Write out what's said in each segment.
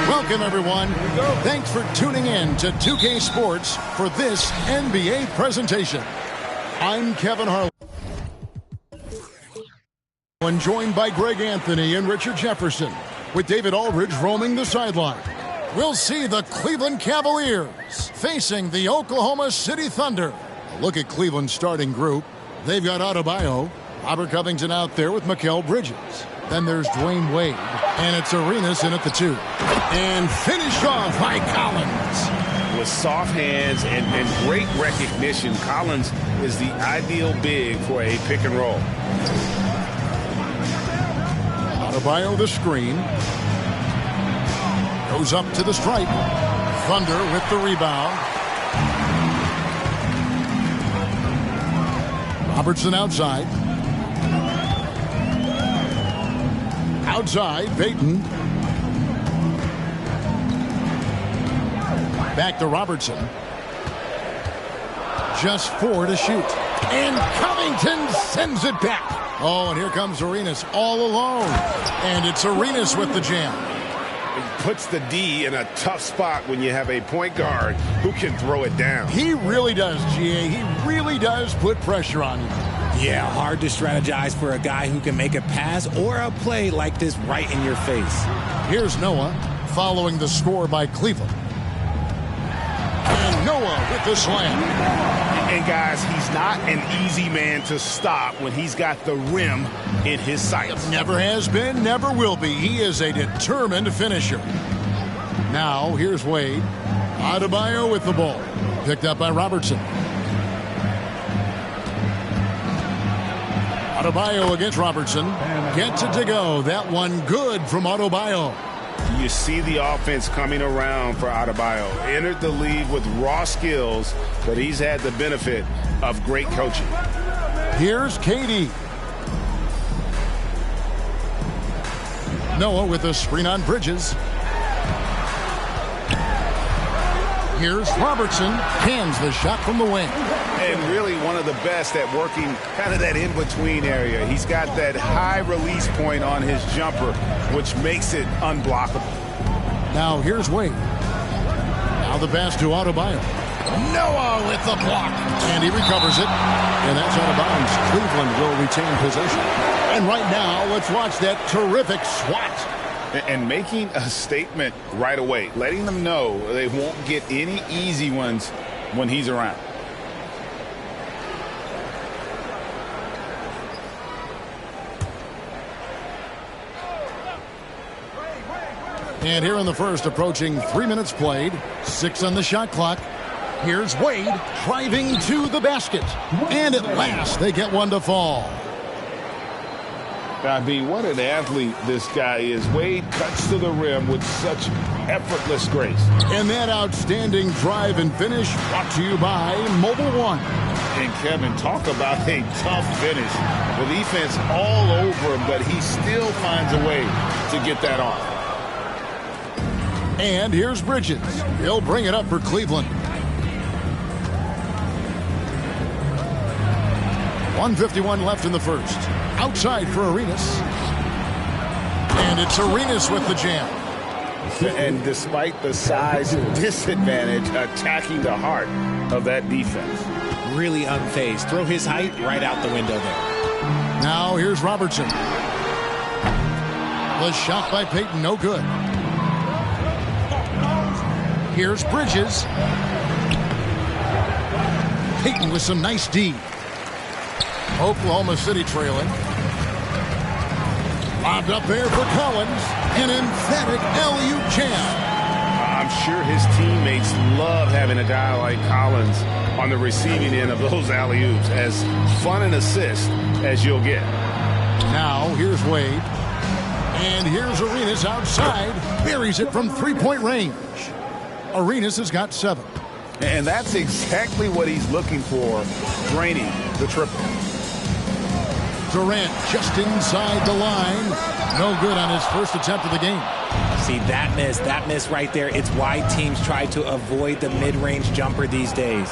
Welcome, everyone. Thanks for tuning in to 2K Sports for this NBA presentation. I'm Kevin Harlan. And joined by Greg Anthony and Richard Jefferson, with David Aldridge roaming the sideline. We'll see the Cleveland Cavaliers facing the Oklahoma City Thunder. A look at Cleveland's starting group. They've got Adebayo, Robert Covington out there with Mikal Bridges. Then there's Dwayne Wade, and it's Arenas in at the 2. And finished off by Collins. With soft hands and great recognition, Collins is the ideal big for a pick and roll. Adebayo the screen. Goes up to the stripe. Thunder with the rebound. Robertson outside. Outside, Payton. Back to Robertson. Just 4 to shoot. And Covington sends it back. Oh, and here comes Arenas all alone. And it's Arenas with the jam. It puts the D in a tough spot when you have a point guard who can throw it down. He really does, GA. He really does put pressure on you. Yeah, hard to strategize for a guy who can make a pass or a play like this right in your face. Here's Noah following the score by Cleveland. And Noah with the slam. And guys, he's not an easy man to stop when he's got the rim in his sights. Never has been, never will be. He is a determined finisher. Now, here's Wade. Adebayo with the ball. Picked up by Robertson. Adebayo against Robertson. Gets it to go. That one good from Adebayo. You see the offense coming around for Adebayo. Entered the league with raw skills, but he's had the benefit of great coaching. Here's KD. Noah with a screen on Bridges. Here's Robertson. Hands the shot from the wing. And really one of the best at working kind of that in-between area. He's got that high release point on his jumper, which makes it unblockable. Now here's Wade. Now the pass to Adebayo. Noah with the block. And he recovers it. And that's out of bounds. Cleveland will retain possession. And right now, let's watch that terrific swat. And making a statement right away, letting them know they won't get any easy ones when he's around. And here in the first, approaching 3 minutes played, 6 on the shot clock. Here's Wade driving to the basket. And at last, they get one to fall. I mean, what an athlete this guy is. Wade cuts to the rim with such effortless grace. And that outstanding drive and finish brought to you by Mobile One. And Kevin, talk about a tough finish. The defense all over him, but he still finds a way to get that off. And here's Bridges. He'll bring it up for Cleveland. 1:51 left in the first. Outside for Arenas. And it's Arenas with the jam. And despite the size disadvantage, attacking the heart of that defense. Really unfazed. Throw his height right out the window there. Now here's Robertson. The shot by Payton, no good. Here's Bridges. Payton with some nice D. Oklahoma City trailing. Lobbed up there for Collins. An emphatic alley-oop jam. I'm sure his teammates love having a guy like Collins on the receiving end of those alley-oops. As fun an assist as you'll get. Now here's Wade. And here's Arenas outside. Buries it from three-point range. Arenas has got 7. And that's exactly what he's looking for, draining the triple. Durant just inside the line. No good on his first attempt of the game. See, that miss right there. It's why teams try to avoid the mid-range jumper these days.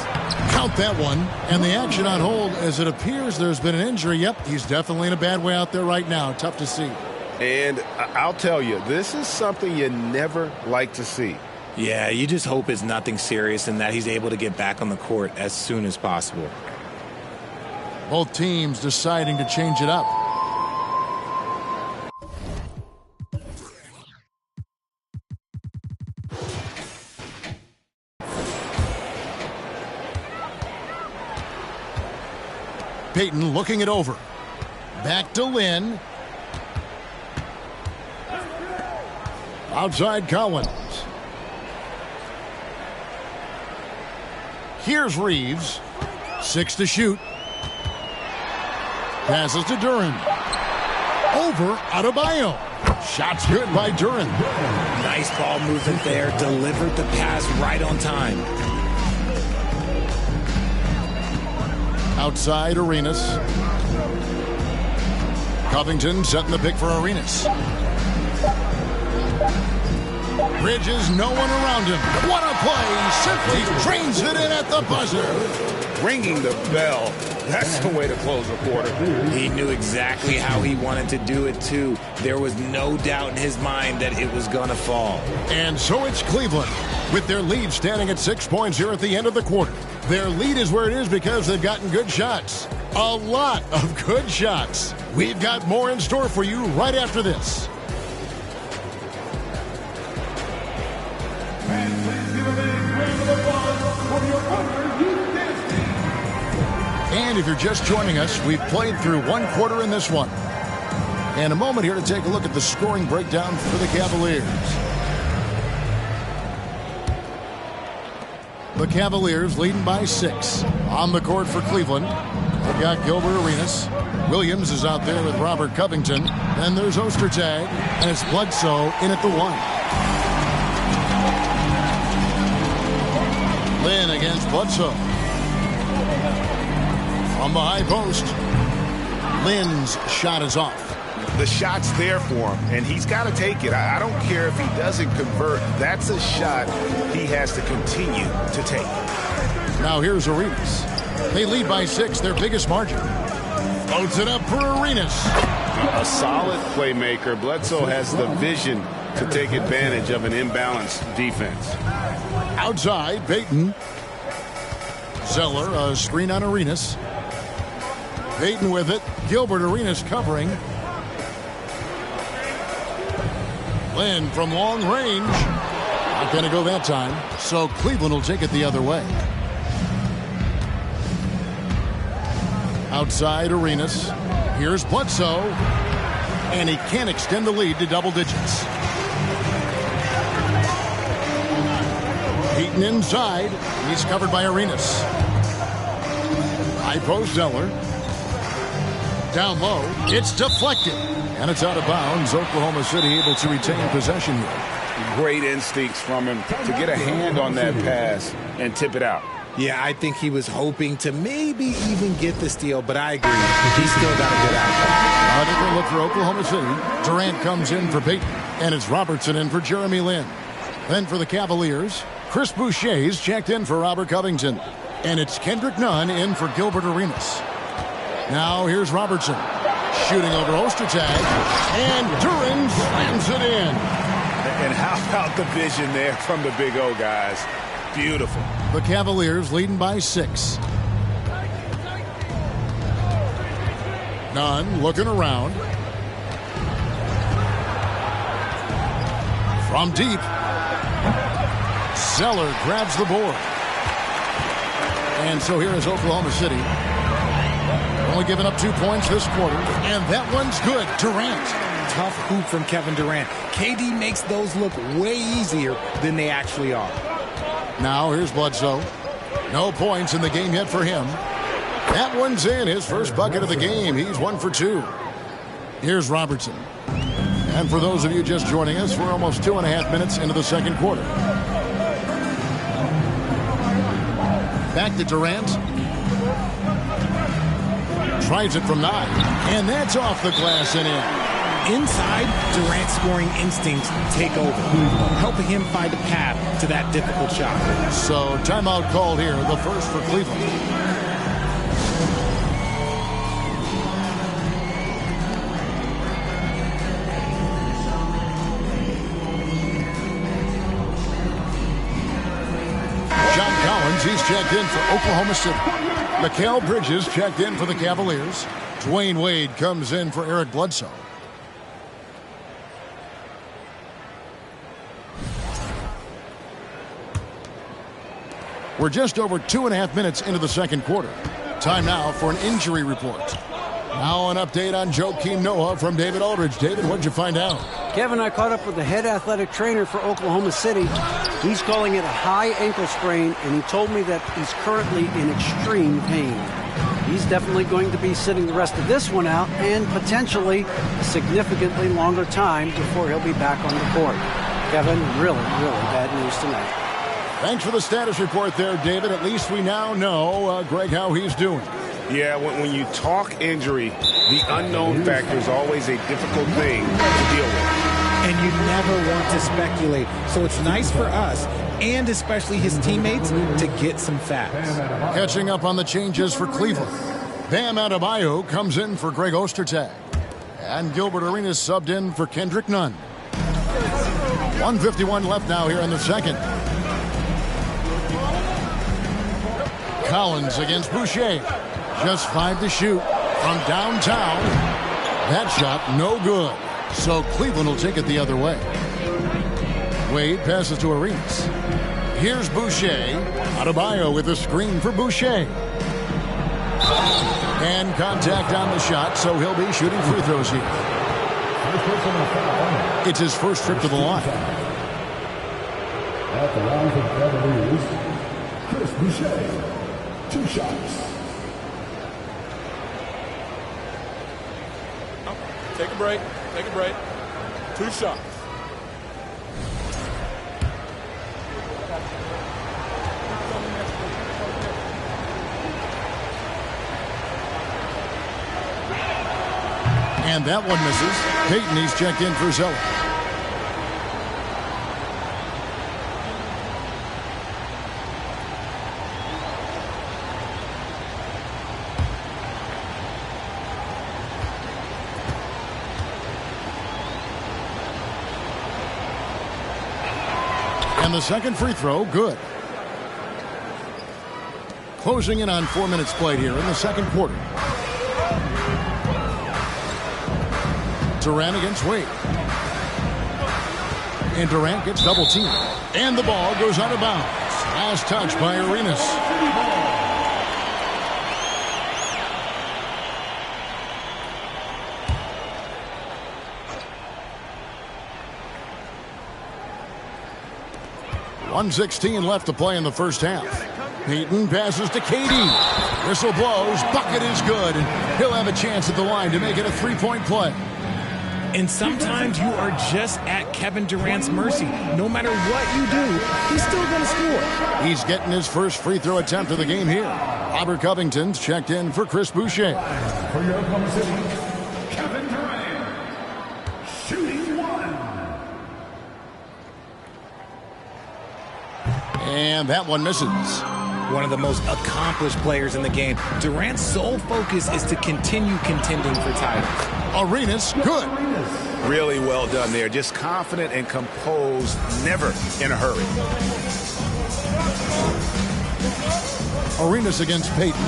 Count that one. And the action on hold as it appears there's been an injury. Yep, he's definitely in a bad way out there right now. Tough to see. And I'll tell you, this is something you never like to see. Yeah, you just hope it's nothing serious and that he's able to get back on the court as soon as possible. Both teams deciding to change it up. Payton looking it over. Back to Lynn. Outside Collins. Here's Reeves. 6 to shoot. Passes to Duren. Over Adebayo. Shots good by Duren. Nice ball movement there. Delivered the pass right on time. Outside Arenas. Covington setting the pick for Arenas. Bridges, no one around him. What a play! Simply drains it in at the buzzer. Ringing the bell. That's the way to close a quarter. He knew exactly how he wanted to do it, too. There was no doubt in his mind that it was going to fall. And so it's Cleveland, with their lead standing at 6 points here at the end of the quarter. Their lead is where it is because they've gotten good shots. A lot of good shots. We've got more in store for you right after this. And if you're just joining us, we've played through one quarter in this one. And a moment here to take a look at the scoring breakdown for the Cavaliers. The Cavaliers leading by 6. On the court for Cleveland, they've got Gilbert Arenas. Williams is out there with Robert Covington. Then there's Ostertag, and it's Bledsoe in at the 1. Lynn against Bledsoe. On the high post, Lynn's shot is off. The shot's there for him, and he's got to take it. I don't care if he doesn't convert. That's a shot he has to continue to take. Now here's Arenas. They lead by 6, their biggest margin. Loads it up for Arenas. A solid playmaker. Bledsoe has the vision to take advantage of an imbalanced defense. Outside, Payton. Zeller, a screen on Arenas. Payton with it. Gilbert Arenas covering. Lynn from long range. Not going to go that time. So Cleveland will take it the other way. Outside Arenas. Here's Bledsoe. And he can't extend the lead to double digits. Payton inside. He's covered by Arenas. High post Zeller. Down low. It's deflected. And it's out of bounds. Oklahoma City able to retain possession here. Great instincts from him to get a hand on that pass and tip it out. Yeah, I think he was hoping to maybe even get the steal, but I agree. He's still got a good outcome. A different look for Oklahoma City. Durant comes in for Payton. And it's Robertson in for Jeremy Lin. Then for the Cavaliers, Chris Boucher's checked in for Robert Covington. And it's Kendrick Nunn in for Gilbert Arenas. Now here's Robertson. Shooting over Ostertag. And Duren slams it in. And how about the vision there from the Big O, guys? Beautiful. The Cavaliers leading by 6. Nunn looking around. From deep. Zeller grabs the board. And so here is Oklahoma City. Only giving up 2 points this quarter. And that one's good. Durant. Tough hoop from Kevin Durant. KD makes those look way easier than they actually are. Now here's Bledsoe. No points in the game yet for him. That one's in. His first bucket of the game. He's 1 for 2. Here's Robertson. And for those of you just joining us, we're almost 2.5 minutes into the second quarter. Back to Durant. Tries it from 9. And that's off the glass and in. Inside, Durant's scoring instincts take over, helping him find a path to that difficult shot. So timeout called here, the first for Cleveland. He's checked in for Oklahoma City. Mikal Bridges checked in for the Cavaliers. Dwayne Wade comes in for Eric Bledsoe. We're just over 2.5 minutes into the second quarter. Time now for an injury report. Now an update on Joakim Noah from David Aldridge. David, what'd you find out? Kevin, I caught up with the head athletic trainer for Oklahoma City. He's calling it a high ankle sprain, and he told me that he's currently in extreme pain. He's definitely going to be sitting the rest of this one out and potentially a significantly longer time before he'll be back on the court. Kevin, really bad news tonight. Thanks for the status report there, David. At least we now know, Greg, how he's doing. Yeah, when you talk injury, the unknown factor is always a difficult thing to deal with. And you never want to speculate. So it's nice for us, and especially his teammates, to get some facts. Catching up on the changes for Cleveland. Bam Adebayo comes in for Greg Ostertag. And Gilbert Arenas subbed in for Kendrick Nunn. 1:51 left now here in the second. Collins against Boucher. Just 5 to shoot from downtown. That shot no good. So Cleveland will take it the other way. Wade passes to Arenas. Here's Boucher. Adebayo with a screen for Boucher. And contact on the shot, so he'll be shooting free throws here. It's his first trip to the line. At the line for the Cavaliers, Chris Boucher. 2 shots. Take a break. 2 shots. And that one misses. Payton, he's checked in for Zeller. And the second free throw, good. Closing in on 4 minutes played here in the second quarter. Durant against Wade. And Durant gets double teamed. And the ball goes out of bounds. Last touch by Arenas. .116 left to play in the first half. Payton passes to KD. Whistle blows. Bucket is good. And he'll have a chance at the line to make it a 3-point play. And sometimes you are just at Kevin Durant's mercy. No matter what you do, he's still going to score. He's getting his first free throw attempt of the game here. Robert Covington's checked in for Chris Boucher. For your Oklahoma City, Kevin Durant. Shooting 1. And that one misses. one of the most accomplished players in the game. Durant's sole focus is to continue contending for titles. Arenas, good. Really well done there. Just confident and composed, never in a hurry. Arenas against Payton.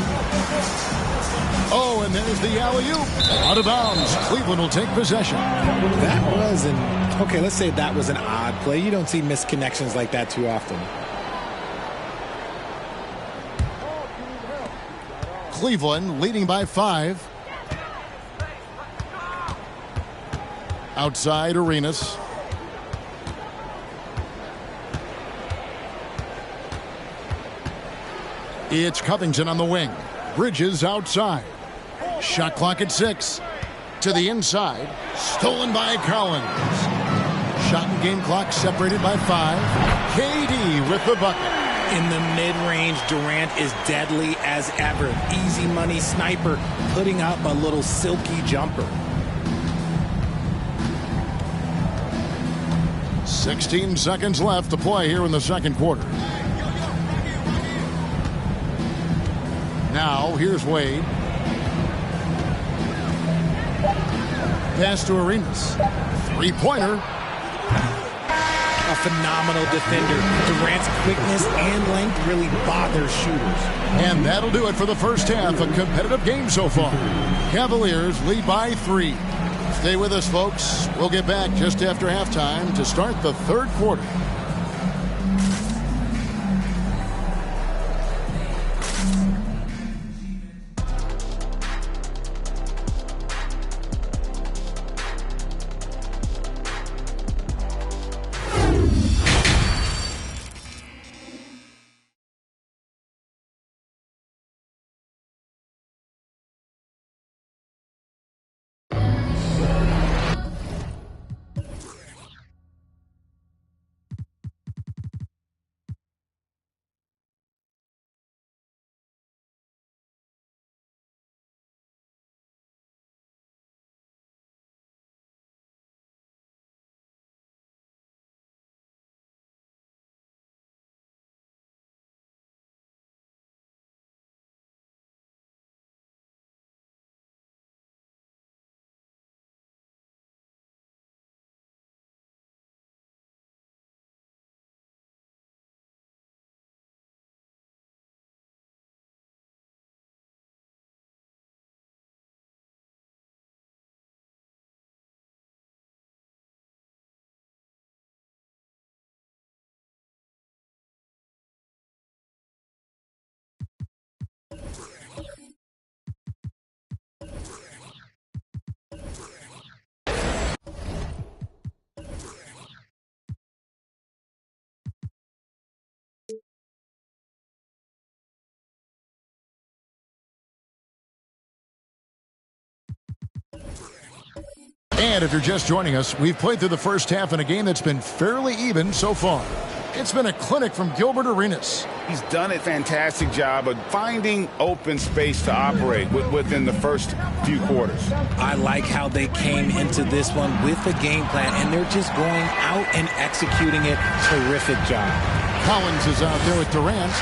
Oh, and there's the alley-oop. Out of bounds. Cleveland will take possession. That was okay, let's say that was an odd play. You don't see missed connections like that too often. Cleveland leading by 5. Outside Arenas. It's Covington on the wing. Bridges outside. Shot clock at 6. To the inside. Stolen by Collins. Shot and game clock separated by 5. KD with the bucket. In the mid-range, Durant is deadly as ever. Easy money sniper, putting up a little silky jumper. 16 seconds left to play here in the second quarter. Now, here's Wade. Pass to Arenas. Three-pointer. A phenomenal defender. Durant's quickness and length really bother shooters. And that'll do it for the first half. A competitive game so far. Cavaliers lead by 3. Stay with us, folks. We'll get back just after halftime to start the third quarter. And if you're just joining us, we've played through the first half in a game that's been fairly even so far. It's been a clinic from Gilbert Arenas. He's done a fantastic job of finding open space to operate within the first few quarters. I like how they came into this one with a game plan, and they're just going out and executing it. Terrific job. Collins is out there with Durant.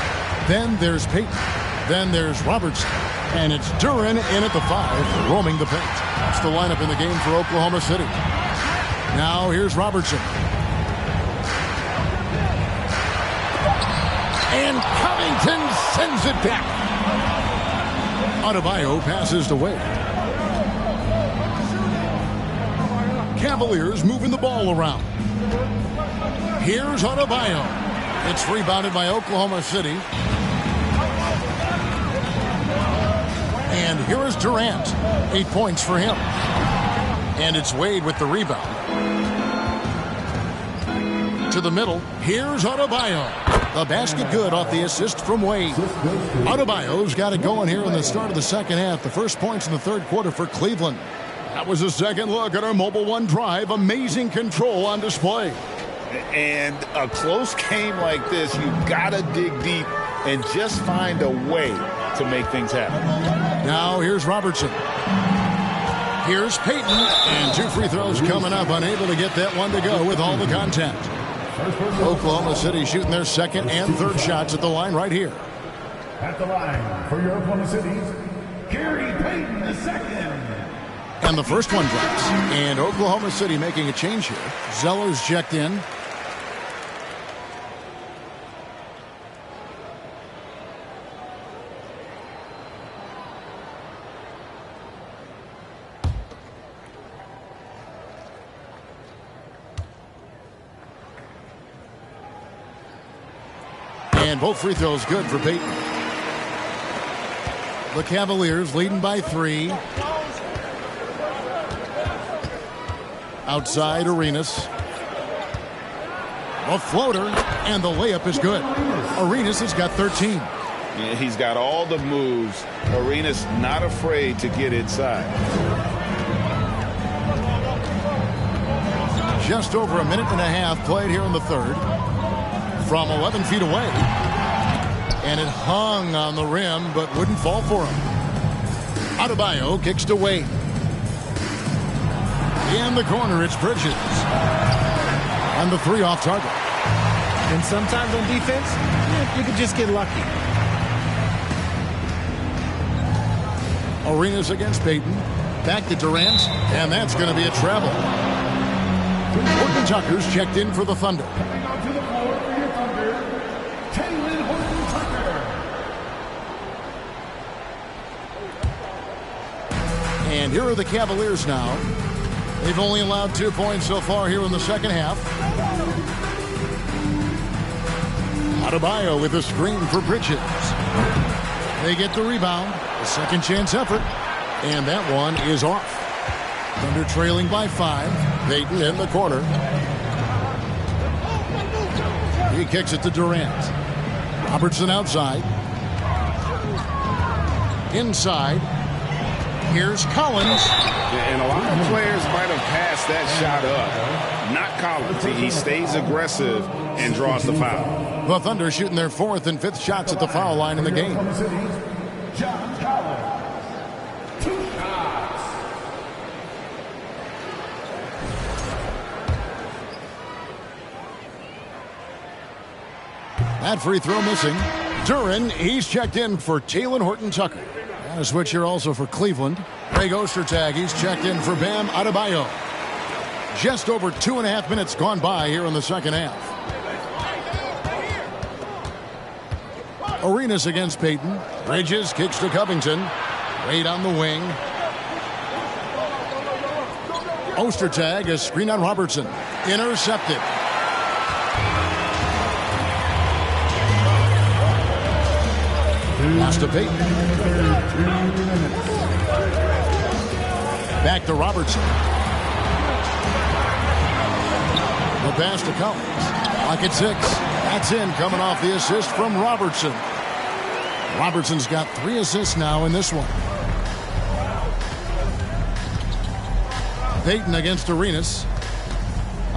Then there's Payton. Then there's Robertson. And it's Duren in at the 5, roaming the paint. That's the lineup in the game for Oklahoma City. Now here's Robertson. And Covington sends it back. Adebayo passes to Wade. Cavaliers moving the ball around. Here's Adebayo. It's rebounded by Oklahoma City. And here is Durant. 8 points for him. And it's Wade with the rebound. To the middle. Here's Adebayo. The basket good off the assist from Wade. Adebayo's got it going here in the start of the second half. The first points in the third quarter for Cleveland. That was a second look at our Mobile One drive. Amazing control on display. And a close game like this, you've got to dig deep and just find a way to make things happen. Now here's Robertson. Here's Payton. And 2 free throws coming up. Unable to get that one to go with all the contact. Oklahoma City shooting their second and third shots at the line right here. At the line for your Oklahoma City's Gary Payton II. And the first one drops. And Oklahoma City making a change here. Zeller's checked in. And both free throws good for Payton. The Cavaliers leading by 3. Outside Arenas. A floater, and the layup is good. Arenas has got 13. Yeah, he's got all the moves. Arenas not afraid to get inside. Just over a minute and a half played here in the third. From 11 feet away. And it hung on the rim, but wouldn't fall for him. Adebayo kicks to Wade. In the corner, it's Bridges. And the 3 off target. And sometimes on defense, you could just get lucky. Arenas against Payton. Back to Durant. And that's going to be a travel. Horton Tucker's checked in for the Thunder. Coming onto the floor for your Thunder, Talen Horton-Tucker. And here are the Cavaliers now. They've only allowed 2 points so far here in the second half. Adebayo with a screen for Bridges. They get the rebound. A second chance effort. And that one is off. Thunder trailing by 5. Payton in the corner. He kicks it to Durant. Robertson outside. Inside. Here's Collins. And a lot of players might have passed that shot up. Not Collins. He stays aggressive and draws the foul. The Thunder shooting their 4th and 5th shots at the foul line in the game. Oklahoma City's John Collins. 2 shots. That free throw missing. Duren, he's checked in for Talen Horton-Tucker. And a switch here also for Cleveland. Greg Ostertag, he's checked in for Bam Adebayo. Just over 2.5 minutes gone by here in the second half. Arenas against Payton. Bridges kicks to Covington. Wade on the wing. Ostertag, a screen on Robertson. Intercepted. Pass to Payton. Back to Robertson. The pass to Collins. Pocket 6. That's in, coming off the assist from Robertson. Robertson's got 3 assists now in this one. Payton against Arenas.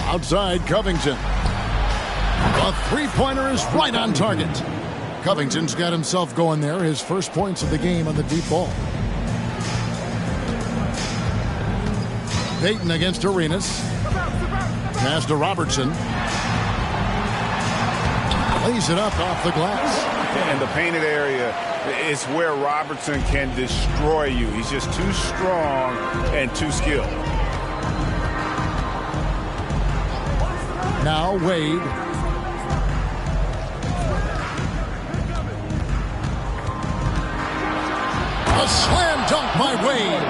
Outside Covington. A 3-pointer is right on target. Covington's got himself going there. His first points of the game on the deep ball. Payton against Arenas. Pass to Robertson. Lays it up off the glass. And the painted area is where Robertson can destroy you. He's just too strong and too skilled. Now Wade. A slam dunk by Wade.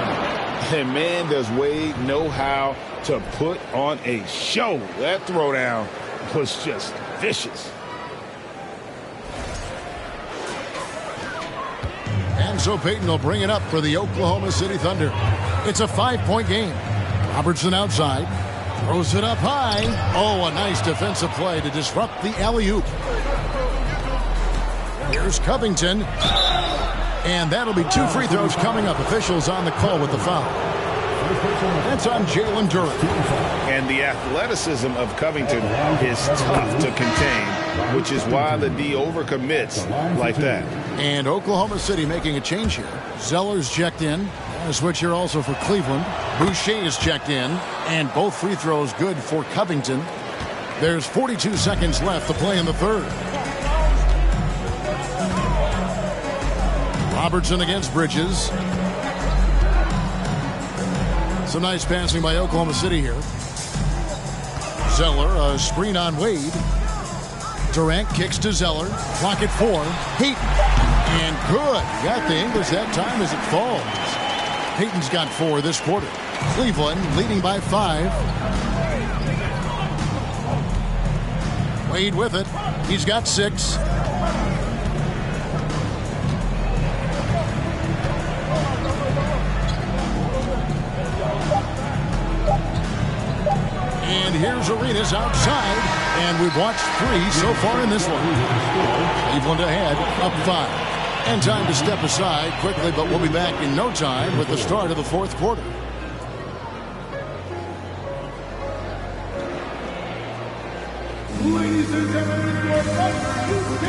And man, does Wade know how to put on a show. That throwdown was just vicious. And so Payton will bring it up for the Oklahoma City Thunder. It's a 5-point game. Robertson outside. Throws it up high. Oh, a nice defensive play to disrupt the alley-oop. Here's Covington. And that'll be 2 free throws coming up. Officials on the call with the foul. That's on Jalen Duren. And the athleticism of Covington is tough to contain, which is why the D overcommits like that. And Oklahoma City making a change here. Zeller's checked in. A switch here also for Cleveland. Boucher is checked in. And both free throws good for Covington. There's 42 seconds left to play in the third. Robertson against Bridges. Some nice passing by Oklahoma City here. Zeller, a screen on Wade. Durant kicks to Zeller. Clock at 4. Payton. And good. Got the English that time as it falls. Payton's got 4 this quarter. Cleveland leading by 5. Wade with it. He's got 6. And here's Arenas outside. And we've watched 3 so far in this one. Cleveland ahead, up 5. And time to step aside quickly, but we'll be back in no time with the start of the 4th quarter.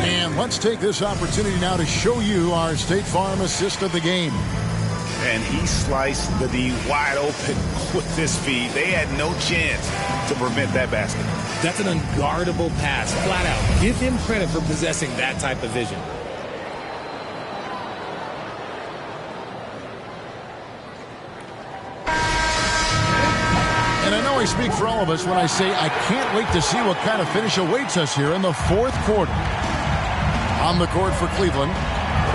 And let's take this opportunity now to show you our State Farm assist of the game. And he sliced the D wide open with this speed. They had no chance to prevent that basket. That's an unguardable pass, flat out. Give him credit for possessing that type of vision. And I know I speak for all of us when I say I can't wait to see what kind of finish awaits us here in the 4th quarter. On the court for Cleveland,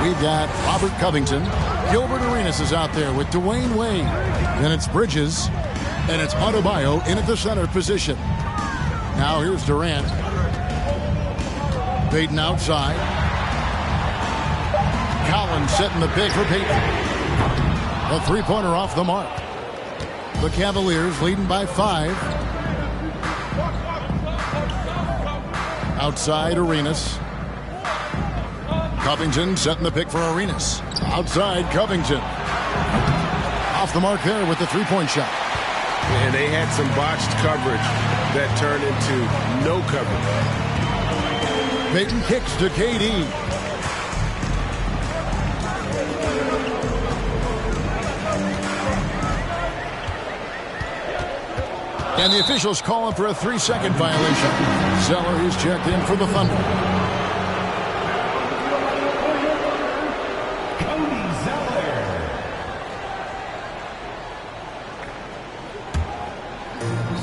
we've got Robert Covington. Gilbert Arenas is out there with Dwayne Wade. Then it's Bridges. And it's Adebayo in at the center position. Now here's Durant. Payton outside. Collins setting the pick for Payton. A 3-pointer off the mark. The Cavaliers leading by 5. Outside Arenas. Covington setting the pick for Arenas. Outside Covington. Off the mark there with the 3-point shot. And they had some botched coverage that turned into no coverage. Payton kicks to KD. And the officials calling for a 3-second violation. Zeller is checked in for the Thunder. Cody Zeller.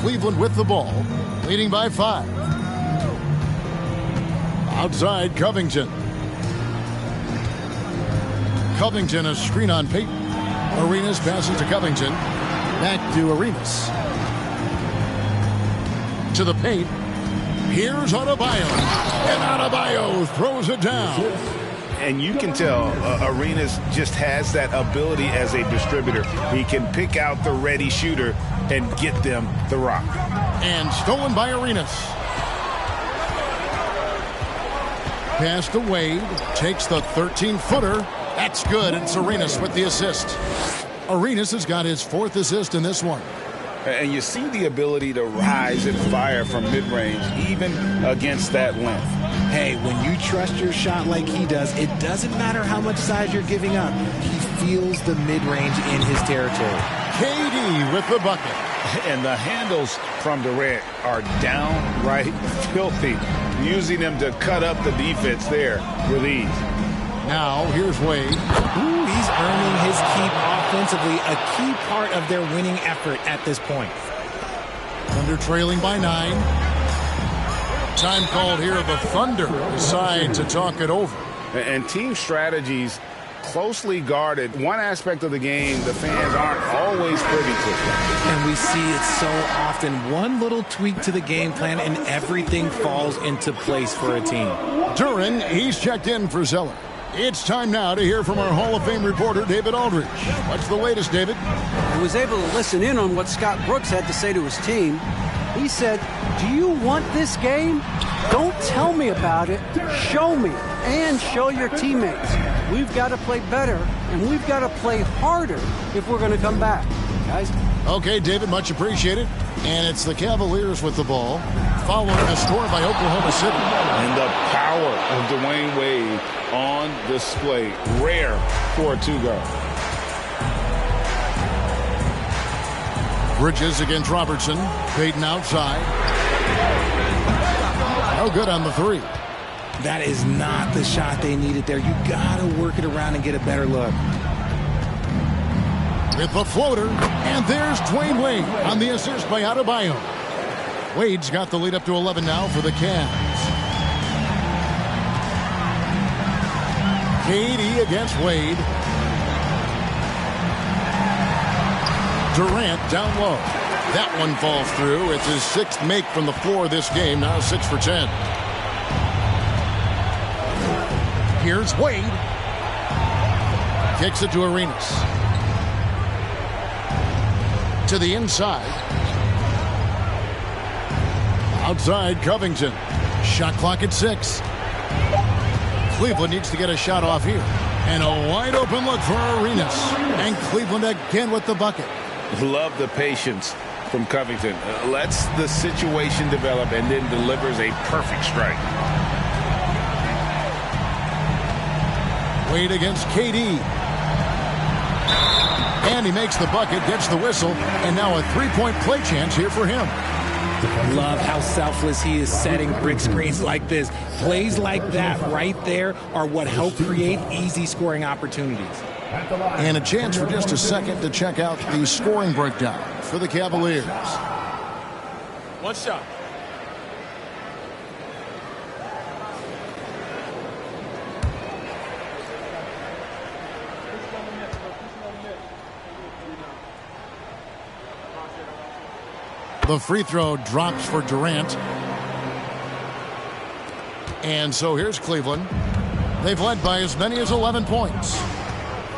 Cleveland with the ball, leading by 5. Outside Covington. Covington, a screen on Payton. Arenas passes to Covington. Back to Arenas. To the paint. Here's Adebayo. And Adebayo throws it down. And you can tell Arenas just has that ability as a distributor. He can pick out the ready shooter and get them the rock. And stolen by Arenas. Pass to Wade. Takes the 13-footer. That's good. It's Arenas with the assist. Arenas has got his 4th assist in this one. And you see the ability to rise and fire from mid-range, even against that length. Hey, when you trust your shot like he does, it doesn't matter how much size you're giving up. He feels the mid-range in his territory. KD with the bucket. And the handles from Durant are downright filthy, using them to cut up the defense there with ease. Now, here's Wade. Ooh, he's earning his keep offensively, a key part of their winning effort at this point. Thunder trailing by 9. Time called here. The Thunder decide to talk it over. And team strategies closely guarded. One aspect of the game the fans aren't always privy to. And we see it so often. One little tweak to the game plan and everything falls into place for a team. Duren, he's checked in for Zeller. It's time now to hear from our Hall of Fame reporter, David Aldridge. What's the latest, David? I was able to listen in on what Scott Brooks had to say to his team. He said, "Do you want this game? Don't tell me about it. Show me and show your teammates. We've got to play better, and we've got to play harder if we're going to come back." Guys? Okay, David, much appreciated. And it's the Cavaliers with the ball, following a score by Oklahoma City. And the power of Dwayne Wade on display. Rare for a 2-guard. Bridges against Robertson. Payton outside. No good on the 3. That is not the shot they needed there. You got to work it around and get a better look. With the floater, and there's Dwayne Wade on the assist by Adebayo. Wade's got the lead up to 11 now for the Cavs. KD against Wade. Durant down low. That one falls through. It's his 6th make from the floor this game, now 6 for 10. Here's Wade. Kicks it to Arenas. To the inside. Outside, Covington. Shot clock at 6. Cleveland needs to get a shot off here. And a wide open look for Arenas. And Cleveland again with the bucket. Love the patience from Covington. Lets the situation develop and then delivers a perfect strike. Wade against KD. And he makes the bucket, gets the whistle, and now a 3-point play chance here for him. Love how selfless he is setting brick screens like this. Plays like that right there are what help create easy scoring opportunities. And a chance for just a second to check out the scoring breakdown for the Cavaliers. One shot. The free throw drops for Durant. And so here's Cleveland. They've led by as many as 11 points.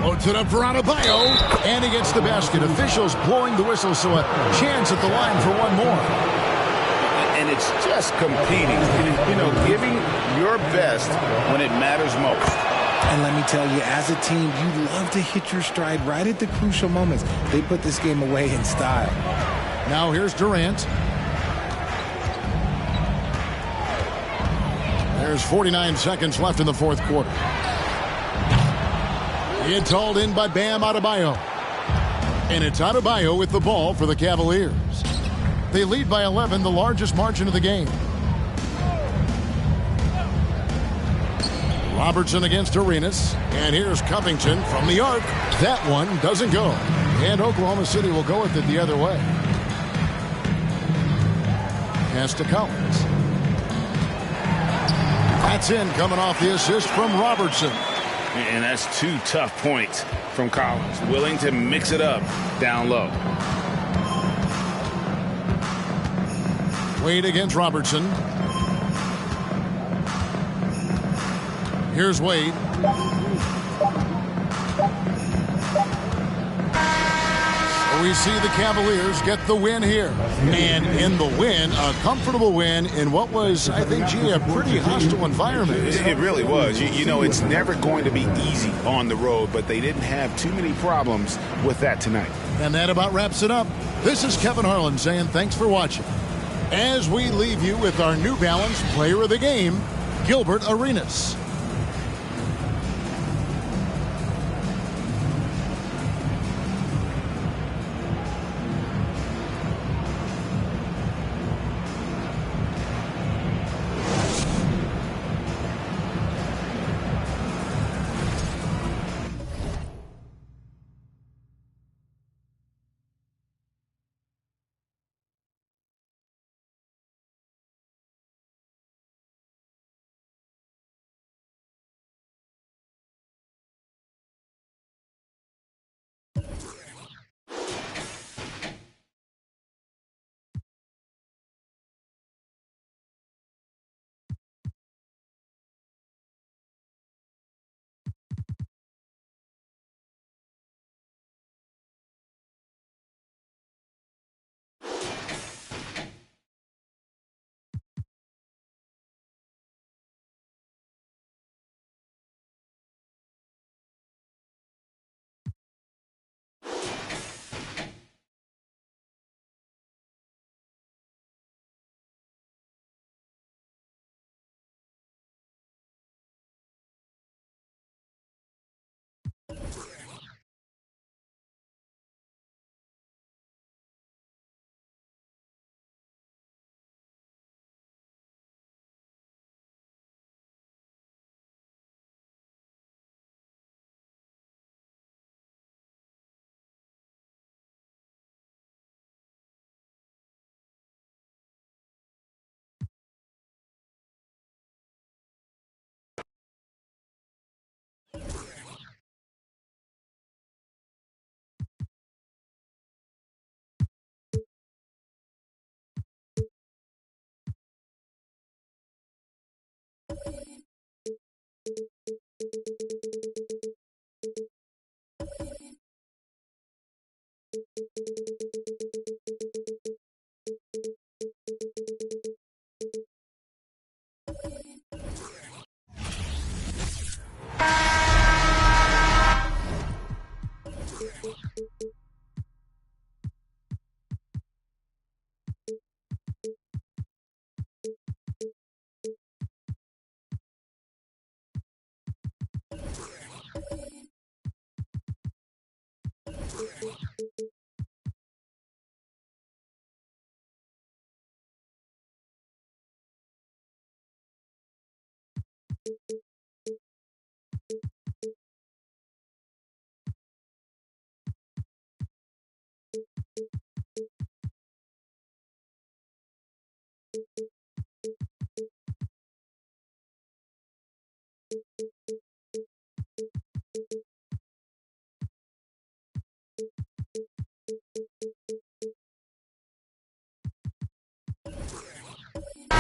Loads it up for Adebayo. And he gets the basket. Officials blowing the whistle, so a chance at the line for one more. And it's just competing. You know, giving your best when it matters most. And let me tell you, as a team, you love to hit your stride right at the crucial moments. They put this game away in style. Now here's Durant. There's 49 seconds left in the fourth quarter. It's hauled in by Bam Adebayo. And it's Adebayo with the ball for the Cavaliers. They lead by 11, the largest margin of the game. Robertson against Arenas. And here's Covington from the arc. That one doesn't go. And Oklahoma City will go with it the other way. Pass to Collins. That's in, coming off the assist from Robertson. And that's 2 tough points from Collins. Willing to mix it up down low. Wade against Robertson. Here's Wade. We see the Cavaliers get the win here. And in the win, a comfortable win in what was, I think, a pretty hostile environment. It really was. You know, it's never going to be easy on the road, but they didn't have too many problems with that tonight. And that about wraps it up. This is Kevin Harlan saying thanks for watching. As we leave you with our New Balance Player of the Game, Gilbert Arenas.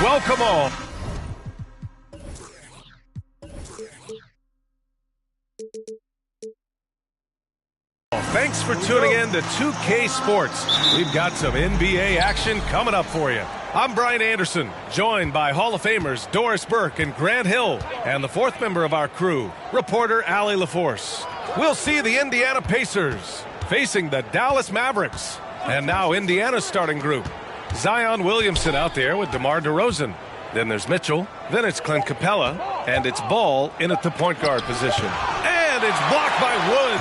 Welcome all. Thanks for tuning in to 2K Sports. We've got some NBA action coming up for you. I'm Brian Anderson, joined by Hall of Famers Doris Burke and Grant Hill, and the fourth member of our crew, reporter Allie LaForce. We'll see the Indiana Pacers facing the Dallas Mavericks. And now Indiana's starting group. Zion Williamson out there with DeMar DeRozan. Then there's Mitchell. Then it's Clint Capella. And it's Ball in at the point guard position. And it's blocked by Wood.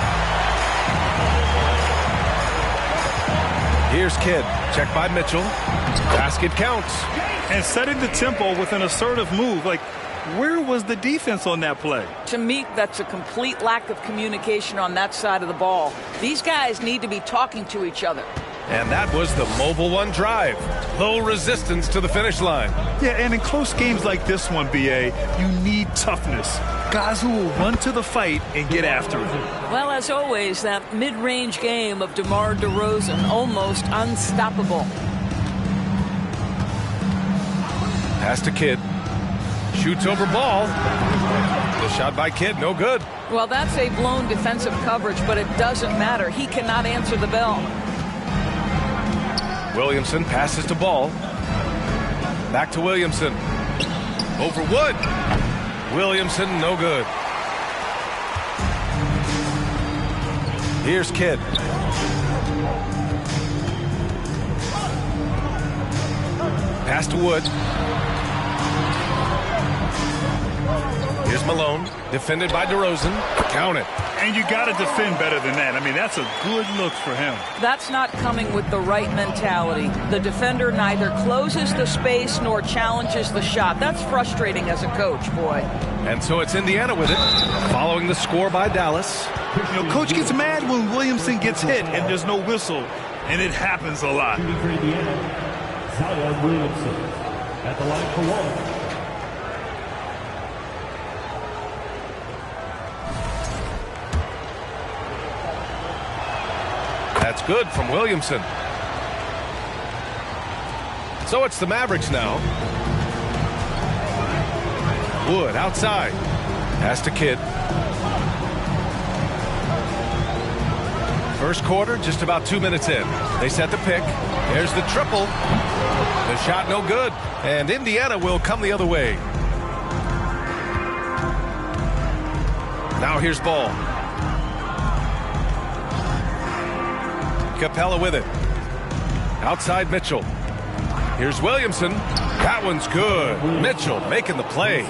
Here's Kidd. Check by Mitchell. Basket counts. And setting the tempo with an assertive move. Like, where was the defense on that play? To me, that's a complete lack of communication on that side of the ball. These guys need to be talking to each other. And that was the Mobile One drive. Low resistance to the finish line. Yeah, and in close games like this one, B.A., you need toughness. Guys who will run to the fight and get after it. Well, as always, that mid-range game of DeMar DeRozan, almost unstoppable. Pass to Kidd. Shoots over Ball. The shot by Kidd, no good. Well, that's a blown defensive coverage, but it doesn't matter. He cannot answer the bell. Williamson passes to Ball. Back to Williamson. Over Wood. Williamson, no good. Here's Kidd. Pass to Wood. Here's Malone. Defended by DeRozan. Count it. And you got to defend better than that. I mean, that's a good look for him. That's not coming with the right mentality. The defender neither closes the space nor challenges the shot. That's frustrating as a coach, boy. And so it's Indiana with it, following the score by Dallas. You know, coach gets mad when Williamson gets hit and there's no whistle, and it happens a lot. Zion Williamson at the line for one. That's good from Williamson. So it's the Mavericks now. Wood outside. Pass to Kidd. First quarter, just about 2 minutes in. They set the pick. There's the triple. The shot no good. And Indiana will come the other way. Now here's Ball. Capella with it. Outside Mitchell. Here's Williamson. That one's good. Mitchell making the play.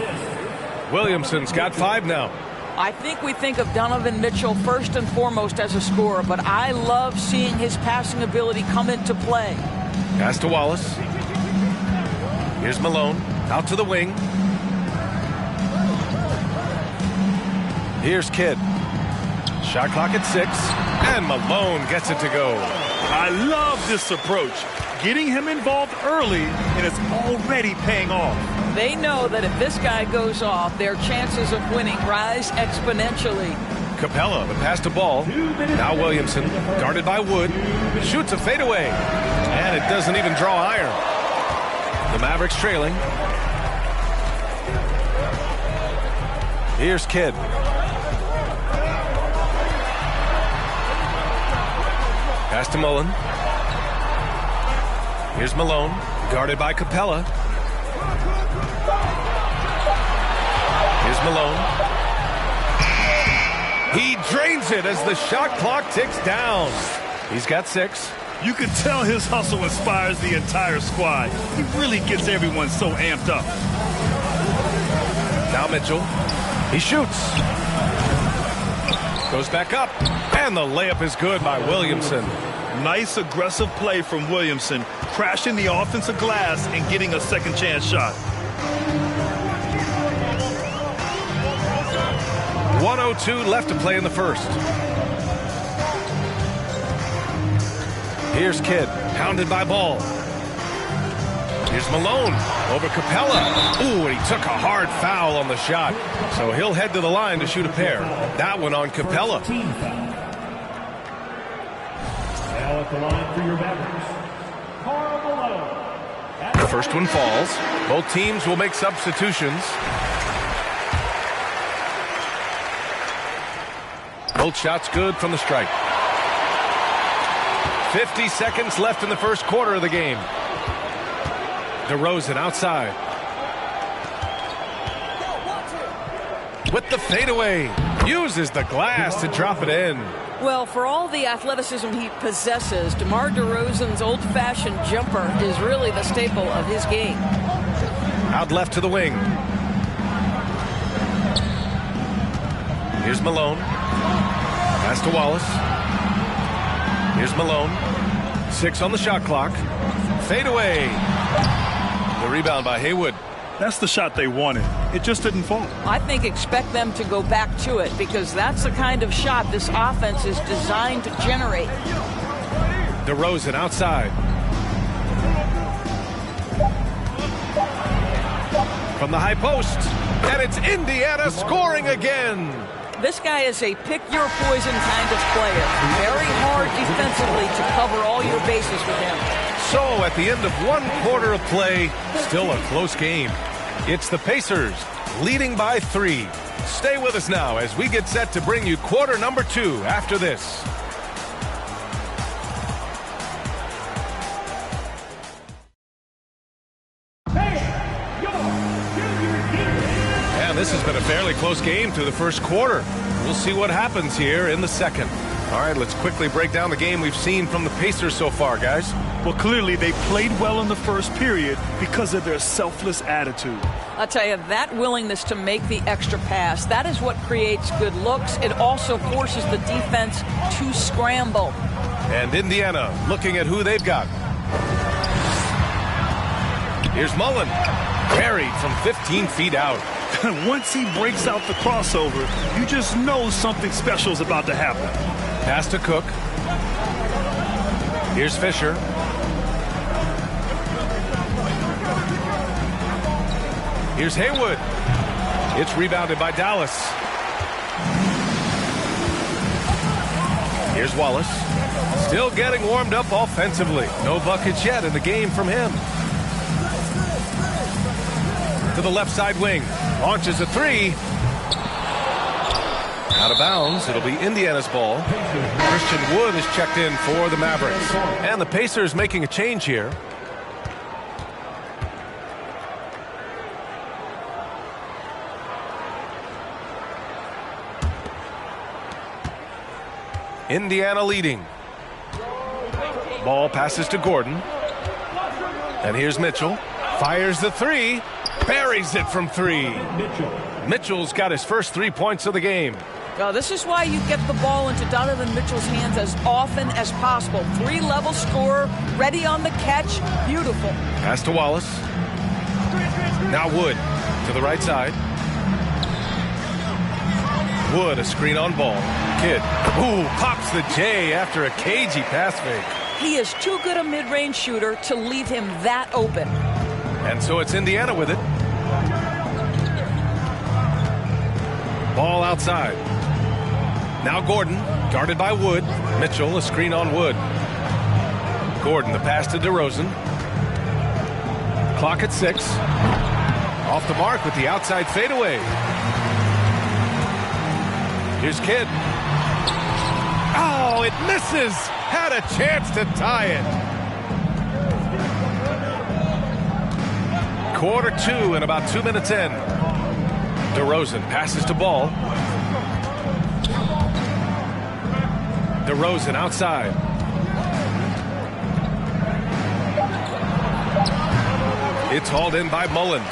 Williamson's got 5 now. I think we think of Donovan Mitchell first and foremost as a scorer, but I love seeing his passing ability come into play. Pass to Wallace. Here's Malone. Out to the wing. Here's Kidd. Shot clock at 6. And Malone gets it to go. I love this approach. Getting him involved early, and it's already paying off. They know that if this guy goes off, their chances of winning rise exponentially. Capella, the pass to Ball. Now Williamson, guarded by Wood. Shoots a fadeaway. And it doesn't even draw iron. The Mavericks trailing. Here's Kidd. Pass to Mullen. Here's Malone, guarded by Capella. Here's Malone. He drains it as the shot clock ticks down. He's got 6. You can tell his hustle inspires the entire squad. He really gets everyone so amped up. Now Mitchell. He shoots. Goes back up. And the layup is good by Williamson. Nice aggressive play from Williamson, crashing the offensive glass and getting a second chance shot. 2:02 left to play in the first. Here's Kidd, pounded by Ball. Here's Malone over Capella. Ooh, and he took a hard foul on the shot. So he'll head to the line to shoot a pair. That one on Capella. Now at the line for your Mavericks, Karl Malone. The first one falls. Both teams will make substitutions. Both shots good from the strike. 50 seconds left in the first quarter of the game. DeRozan outside. With the fadeaway. Uses the glass to drop it in. Well, for all the athleticism he possesses, DeMar DeRozan's old-fashioned jumper is really the staple of his game. Out left to the wing. Here's Malone. Pass to Wallace. Here's Malone. 6 on the shot clock. Fadeaway. The rebound by Haywood. That's the shot they wanted. It just didn't fall. I think expect them to go back to it because that's the kind of shot this offense is designed to generate. DeRozan outside. From the high post. And it's Indiana scoring again. This guy is a pick-your-poison kind of player. Very hard defensively to cover all your bases with him. So at the end of one quarter of play, still a close game. It's the Pacers leading by 3. Stay with us now as we get set to bring you quarter number 2 after this. And this has been a fairly close game through the first quarter. We'll see what happens here in the second. All right, let's quickly break down the game we've seen from the Pacers so far, guys. Well, clearly they played well in the first period because of their selfless attitude. I'll tell you, that willingness to make the extra pass, that is what creates good looks. It also forces the defense to scramble. And Indiana looking at who they've got. Here's Mullen. Buried from 15 feet out. Once he breaks out the crossover, you just know something special is about to happen. Pass to Cook. Here's Fisher. Here's Haywood. It's rebounded by Dallas. Here's Wallace. Still getting warmed up offensively. No buckets yet in the game from him. To the left side wing. Launches a 3. Out of bounds. It'll be Indiana's ball. Christian Wood is checked in for the Mavericks. And the Pacers making a change here. Indiana leading. Ball passes to Gordon. And here's Mitchell. Fires the 3. Buries it from 3. Mitchell's got his first 3 points of the game. This is why you get the ball into Donovan Mitchell's hands as often as possible. 3-level scorer, ready on the catch. Beautiful. Pass to Wallace. Now Wood to the right side. Wood, a screen on Ball. Kidd. Ooh, pops the J after a cagey pass fake. He is too good a mid-range shooter to leave him that open. And so it's Indiana with it. Ball outside. Now Gordon, guarded by Wood. Mitchell, a screen on Wood. Gordon, the pass to DeRozan. Clock at 6. Off the mark with the outside fadeaway. Here's Kidd. Oh, it misses. Had a chance to tie it. Quarter 2 and about 2 minutes in. DeRozan passes to Ball. DeRozan outside. It's hauled in by Mullen.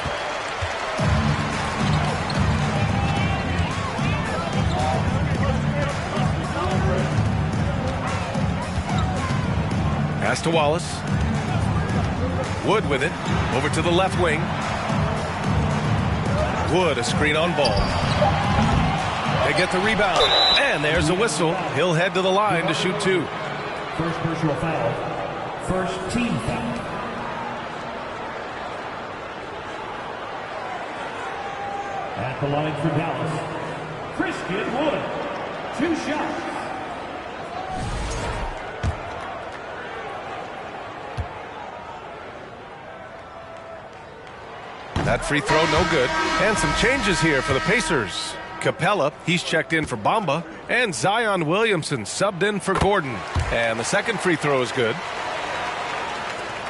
Pass to Wallace. Wood with it. Over to the left wing. Wood, a screen on Ball. They get the rebound. And there's a whistle. He'll head to the line to shoot 2. First personal foul. First team foul. At the line for Dallas, Christian Wood. 2 shots. That free throw no good. And some changes here for the Pacers. Capella, he's checked in for Bamba. And Zion Williamson subbed in for Gordon. And the second free throw is good.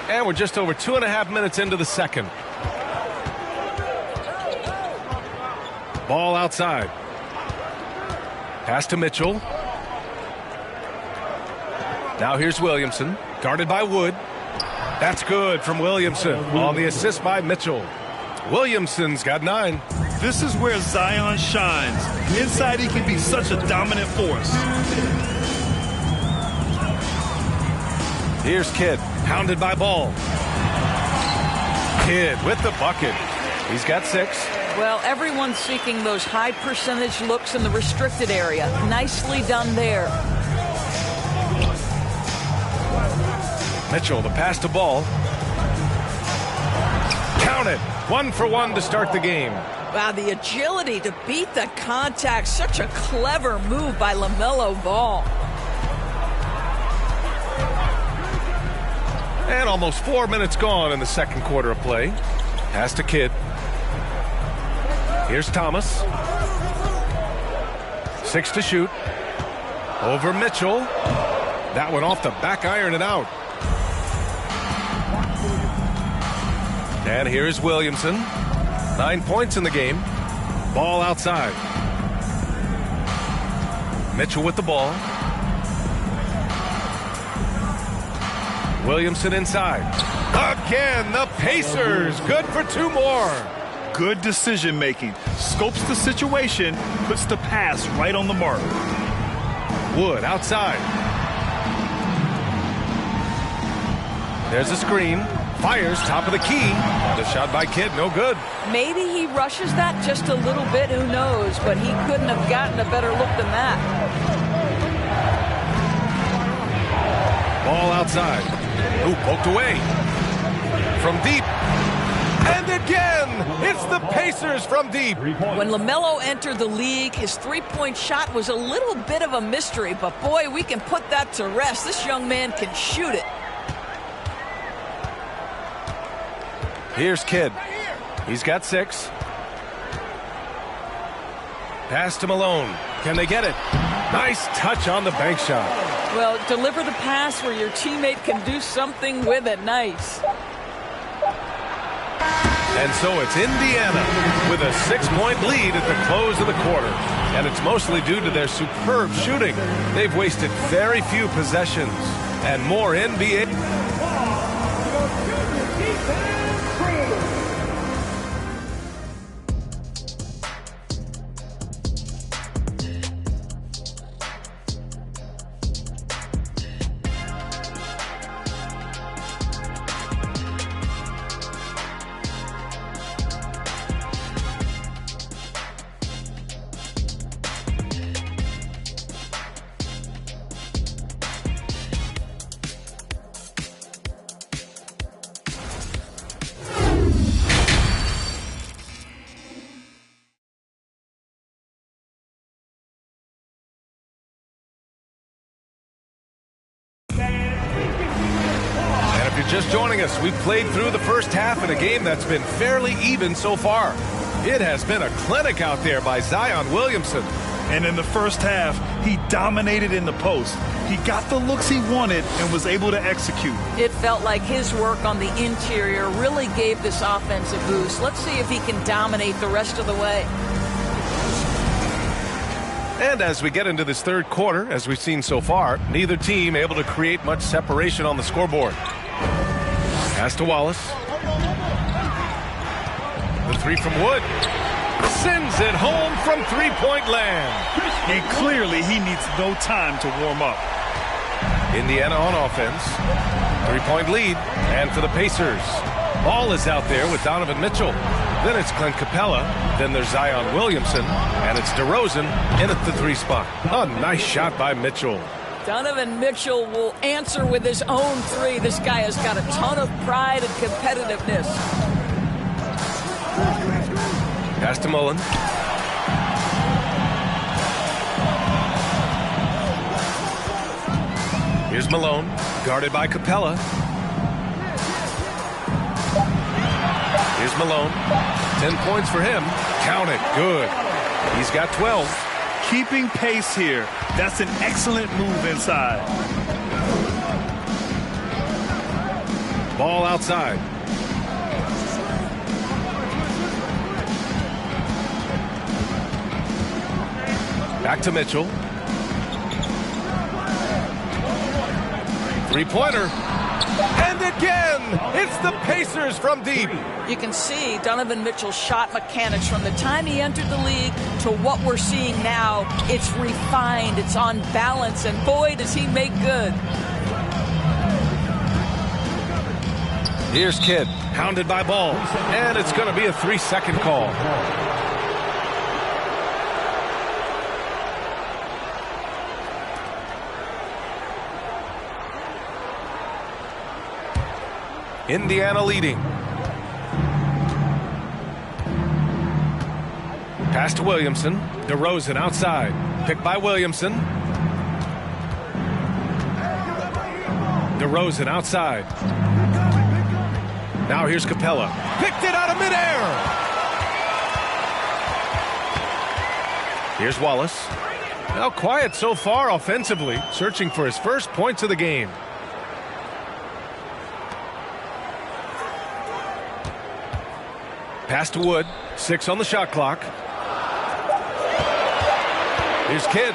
And we're just over 2.5 minutes into the second. Ball outside. Pass to Mitchell. Now here's Williamson, guarded by Wood. That's good from Williamson on the assist by Mitchell. Williamson's got 9. This is where Zion shines. Inside, he can be such a dominant force. Here's Kidd, pounded by Ball. Kidd with the bucket. He's got 6. Well, everyone's seeking those high percentage looks in the restricted area. Nicely done there. Mitchell, the pass to Ball. Count it. 1 for 1 to start the game. Wow, the agility to beat the contact. Such a clever move by LaMelo Ball. And almost 4 minutes gone in the second quarter of play. Pass to Kidd. Here's Thomas. 6 to shoot. Over Mitchell. That one off the back iron and out. And here's Williamson. 9 points in the game. Ball outside. Mitchell with the ball. Williamson inside. Again, the Pacers. Good for 2 more. Good decision making. Scopes the situation, puts the pass right on the mark. Wood outside. There's a screen. Fires top of the key. The shot by Kidd, no good. Maybe he rushes that just a little bit, who knows, but he couldn't have gotten a better look than that. Ball outside. Ooh, poked away. From deep. And again, it's the Pacers from deep. When LaMelo entered the league, his three-point shot was a little bit of a mystery, but boy, we can put that to rest. This young man can shoot it. Here's Kidd. He's got 6. Pass to Malone. Can they get it? Nice touch on the bank shot. Well, deliver the pass where your teammate can do something with it. Nice. And so it's Indiana with a 6-point lead at the close of the quarter. And it's mostly due to their superb shooting. They've wasted very few possessions. And more NBA. Just joining us, we've played through the first half in a game that's been fairly even so far. It has been a clinic out there by Zion Williamson. And in the first half, he dominated in the post. He got the looks he wanted and was able to execute. It felt like his work on the interior really gave this offense a boost. Let's see if he can dominate the rest of the way. And as we get into this third quarter, as we've seen so far, neither team able to create much separation on the scoreboard. Pass to Wallace. The 3 from Wood. Sends it home from three-point land. And clearly he needs no time to warm up. Indiana on offense. 3-point lead. And for the Pacers, Ball is out there with Donovan Mitchell. Then it's Clint Capella. Then there's Zion Williamson. And it's DeRozan in at the 3 spot. A nice shot by Mitchell. Donovan Mitchell will answer with his own 3. This guy has got a ton of pride and competitiveness. Pass to Mullen. Here's Malone, guarded by Capella. Here's Malone. 10 points for him. Count it. Good. He's got 12. Keeping pace here. That's an excellent move inside. Ball outside. Back to Mitchell. 3-pointer. And again, it's the Pacers from deep. You can see Donovan Mitchell's shot mechanics from the time he entered the league to what we're seeing now. It's refined, it's on balance, and boy, does he make good. Here's Kidd, hounded by Ball, and it's going to be a 3-second call. Indiana leading. Pass to Williamson. DeRozan outside. Picked by Williamson. DeRozan outside. Now here's Capella. Picked it out of midair. Here's Wallace. Now quiet so far offensively. Searching for his first points of the game. Pass to Wood. 6 on the shot clock. Here's Kidd.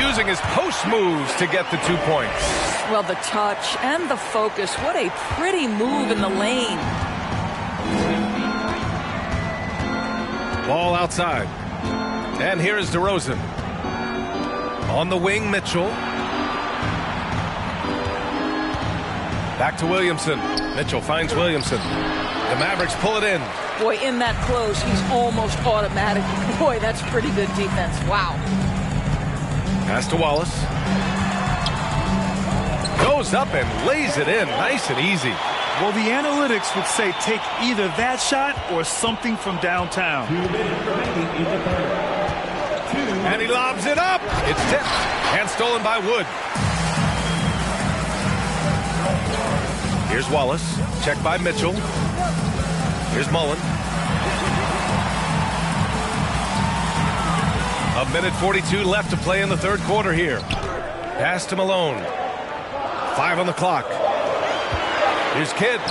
Using his post moves to get the 2 points. Well, the touch and the focus. What a pretty move in the lane. Ball outside. And here is DeRozan. On the wing, Mitchell. Back to Williamson. Mitchell finds Williamson. The Mavericks pull it in. Boy, in that close, he's almost automatic. Boy, that's pretty good defense. Wow. Pass to Wallace. Goes up and lays it in. Nice and easy. Well, the analytics would say take either that shot or something from downtown. And he lobs it up. It's tipped and stolen by Wood. Here's Wallace. Checked by Mitchell. Here's Mullen. 1:42 left to play in the third quarter here. Pass to Malone. 5 on the clock. Here's Kidd.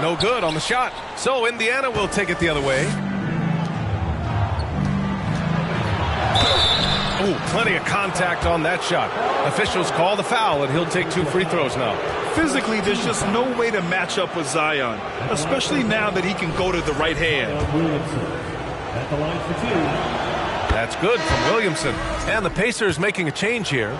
No good on the shot. So Indiana will take it the other way. Oh, plenty of contact on that shot. Officials call the foul, and he'll take 2 free throws now. Physically, there's just no way to match up with Zion, especially now that he can go to the right hand. At the line for 2. That's good from Williamson. And the Pacers making a change here.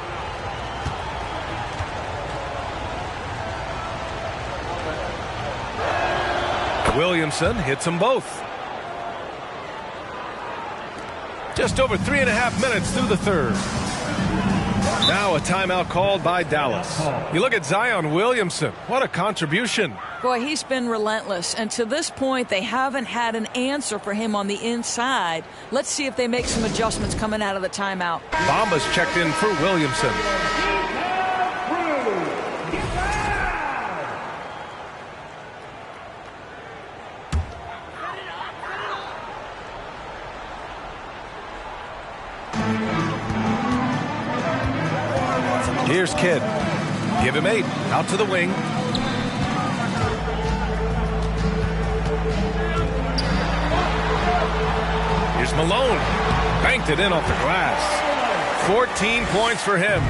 Williamson hits them both. Just over 3.5 minutes through the third. Now a timeout called by Dallas. You look at Zion Williamson. What a contribution. Boy, he's been relentless. And to this point, they haven't had an answer for him on the inside. Let's see if they make some adjustments coming out of the timeout. Bamba's checked in for Williamson. Here's Kidd. Give him 8. Out to the wing. Here's Malone. Banked it in off the glass. 14 points for him.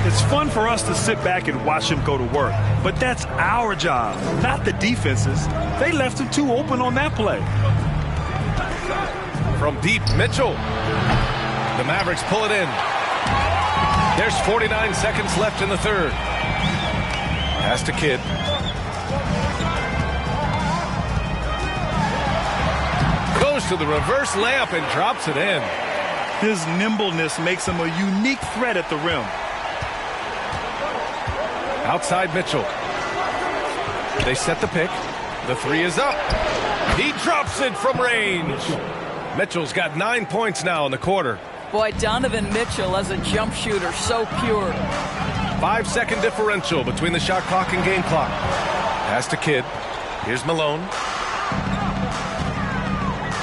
It's fun for us to sit back and watch him go to work. But that's our job, not the defense's. They left him too open on that play. From deep, Mitchell. The Mavericks pull it in. There's 49 seconds left in the third. Pass to Kidd. to the reverse layup and drops it in. His nimbleness makes him a unique threat at the rim. Outside Mitchell. They set the pick. The three is up. He drops it from range. Mitchell's got 9 points now in the quarter. Boy, Donovan Mitchell as a jump shooter, so pure. 5-second differential between the shot clock and game clock. Pass to Kidd. Here's Malone.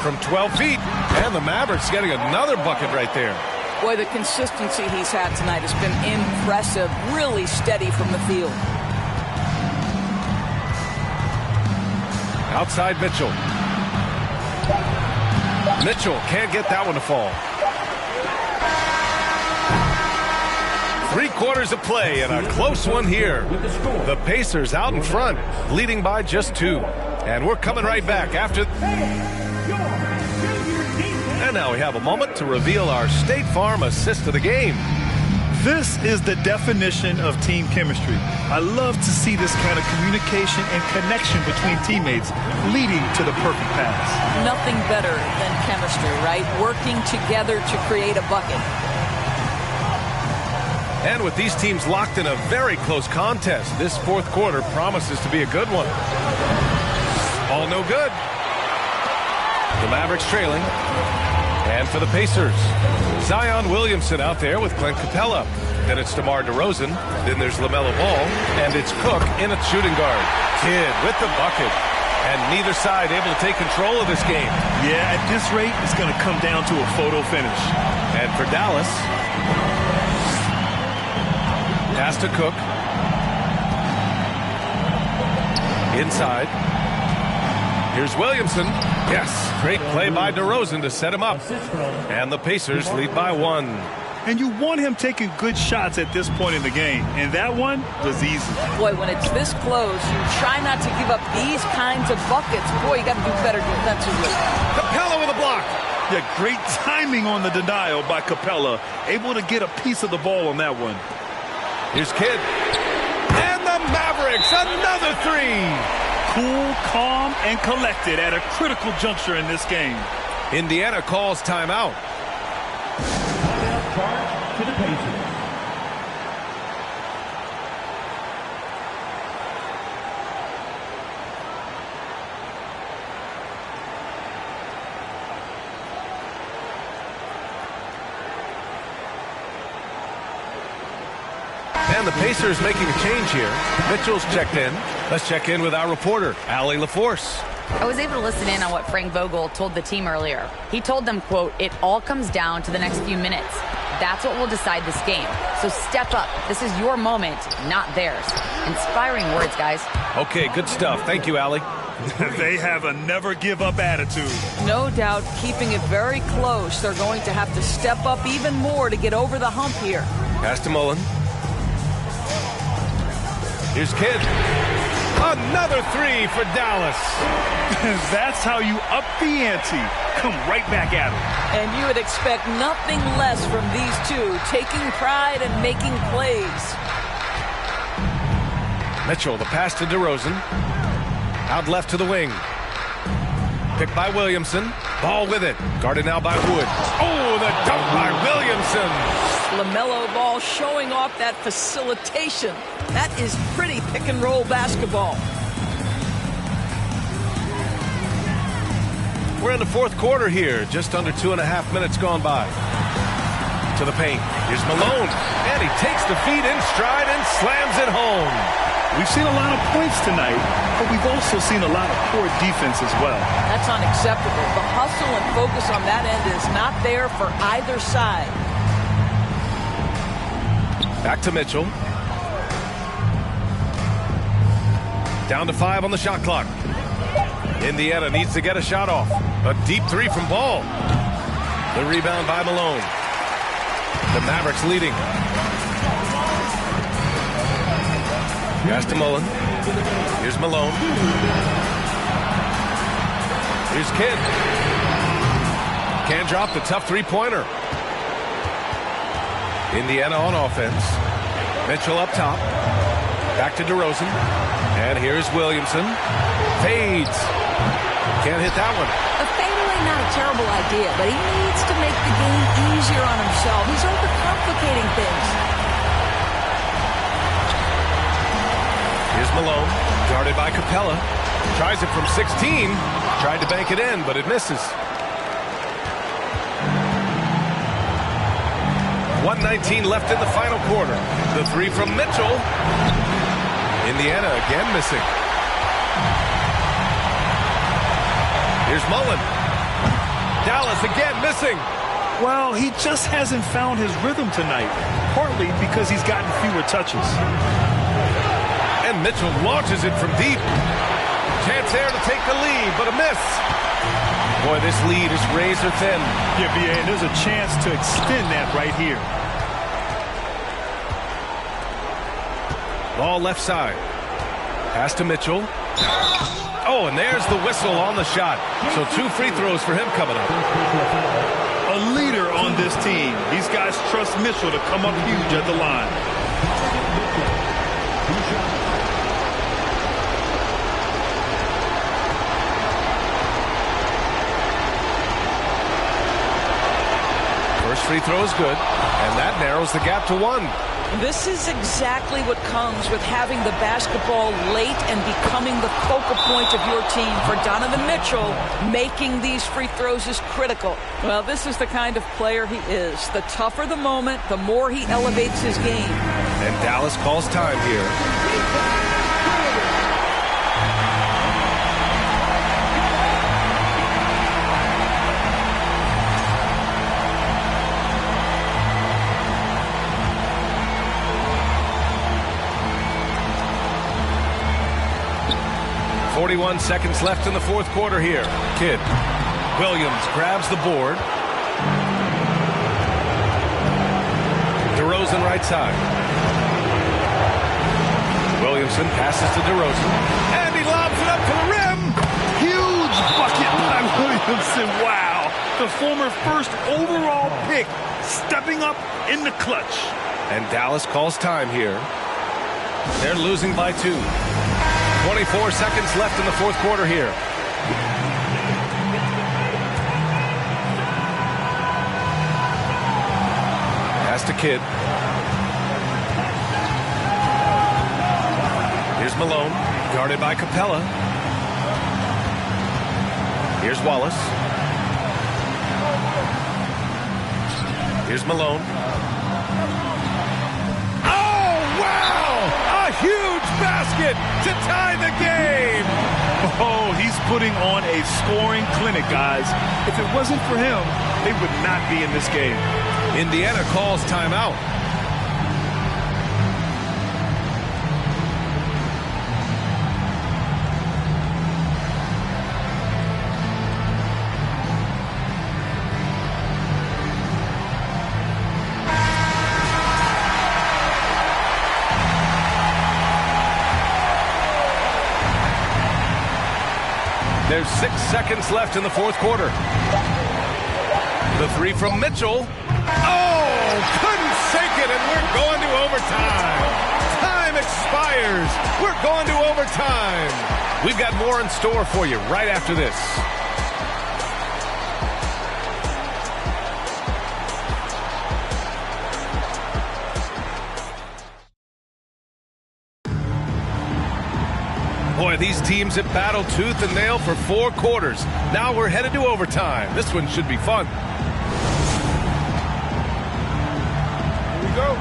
From 12 feet. And the Mavericks getting another bucket right there. Boy, the consistency he's had tonight has been impressive. Really steady from the field. Outside Mitchell. Mitchell can't get that one to fall. 3 quarters of play and a close one here. The Pacers out in front, leading by just 2. And we're coming right back after. And now we have a moment to reveal our State Farm assist of the game. This is the definition of team chemistry. I love to see this kind of communication and connection between teammates leading to the perfect pass. Nothing better than chemistry, right? Working together to create a bucket. And with these teams locked in a very close contest, this fourth quarter promises to be a good one. All no good. The Mavericks trailing. And for the Pacers, Zion Williamson out there with Clint Capella. Then it's DeMar DeRozan. Then there's LaMelo Ball. And it's Cook in at shooting guard. Kidd with the bucket. And neither side able to take control of this game. Yeah, at this rate, it's going to come down to a photo finish. And for Dallas, pass to Cook. Inside. Here's Williamson. Yes, great play by DeRozan to set him up. And the Pacers lead by 1. And you want him taking good shots at this point in the game. And that one was easy. Boy, when it's this close, you try not to give up these kinds of buckets. Boy, you got to do better defensively. Capella with a block. Yeah, great timing on the denial by Capella. Able to get a piece of the ball on that one. Here's Kidd. And the Mavericks, another 3. Cool, calm, and collected at a critical juncture in this game. Indiana calls timeout. Charge to the Pacers. And the Pacers making a change here. Mitchell's checked in. Let's check in with our reporter, Allie LaForce. I was able to listen in on what Frank Vogel told the team earlier. He told them, quote, "It all comes down to the next few minutes. That's what will decide this game. So step up. This is your moment, not theirs." Inspiring words, guys. Okay, good stuff. Thank you, Allie. They have a never-give-up attitude. No doubt, keeping it very close. They're going to have to step up even more to get over the hump here. Pass to Mullen. Here's Kidd. Another 3 for Dallas. That's how you up the ante. Come right back at them. And you would expect nothing less from these two, taking pride and making plays. Mitchell, the pass to DeRozan. Out left to the wing. Picked by Williamson. Ball with it. Guarded now by Wood. Oh, the dunk by Williamson. LaMelo Ball showing off that facilitation. That is pretty pick-and-roll basketball. We're in the fourth quarter here. Just under 2.5 minutes gone by. To the paint. Here's Malone. And he takes the feed in stride and slams it home. We've seen a lot of points tonight, but we've also seen a lot of poor defense as well. That's unacceptable. The hustle and focus on that end is not there for either side. Back to Mitchell. Down to 5 on the shot clock. Indiana needs to get a shot off. A deep 3 from Ball. The rebound by Malone. The Mavericks leading. Pass to Mullen. Here's Malone. Here's Kidd. Can't drop the tough 3-pointer. Indiana on offense. Mitchell up top. Back to DeRozan. And here's Williamson. Fades. Can't hit that one. A fadeaway, not a terrible idea, but he needs to make the game easier on himself. He's overcomplicating things. Here's Malone, guarded by Capella. Tries it from 16. Tried to bank it in, but it misses. 1:19 left in the final quarter. The three from Mitchell. Indiana again missing. Here's Mullen. Dallas again missing. Well, he just hasn't found his rhythm tonight, partly because he's gotten fewer touches. And Mitchell launches it from deep. Chance there to take the lead, but a miss. Boy, this lead is razor thin. Yeah, B.A., and there's a chance to extend that right here. Ball left side. Pass to Mitchell. Oh, and there's the whistle on the shot. So 2 free throws for him coming up. A leader on this team. These guys trust Mitchell to come up huge at the line. First free throw is good, and that narrows the gap to 1. This is exactly what comes with having the basketball late and becoming the focal point of your team. For Donovan Mitchell, making these free throws is critical. Well, this is the kind of player he is. The tougher the moment, the more he elevates his game. And Dallas calls time here. .41 seconds left in the fourth quarter here. Kidd. Williams grabs the board. DeRozan right side. Williamson passes to DeRozan. And he lobs it up to the rim. Huge bucket by Williamson. Wow. The former first overall pick stepping up in the clutch. And Dallas calls time here. They're losing by 2. 24 seconds left in the fourth quarter here. Pass to Kidd. Here's Malone, guarded by Capella. Here's Wallace. Here's Malone. Oh, wow! A huge basket to tie the game! Oh, he's putting on a scoring clinic, guys. If it wasn't for him, they would not be in this game. Indiana calls timeout. There's 6 seconds left in the fourth quarter. The three from Mitchell. Oh, couldn't sink it, and we're going to overtime. Time expires. We're going to overtime. We've got more in store for you right after this. Boy, these teams have battled tooth and nail for 4 quarters. Now we're headed to overtime. This one should be fun. Here we go.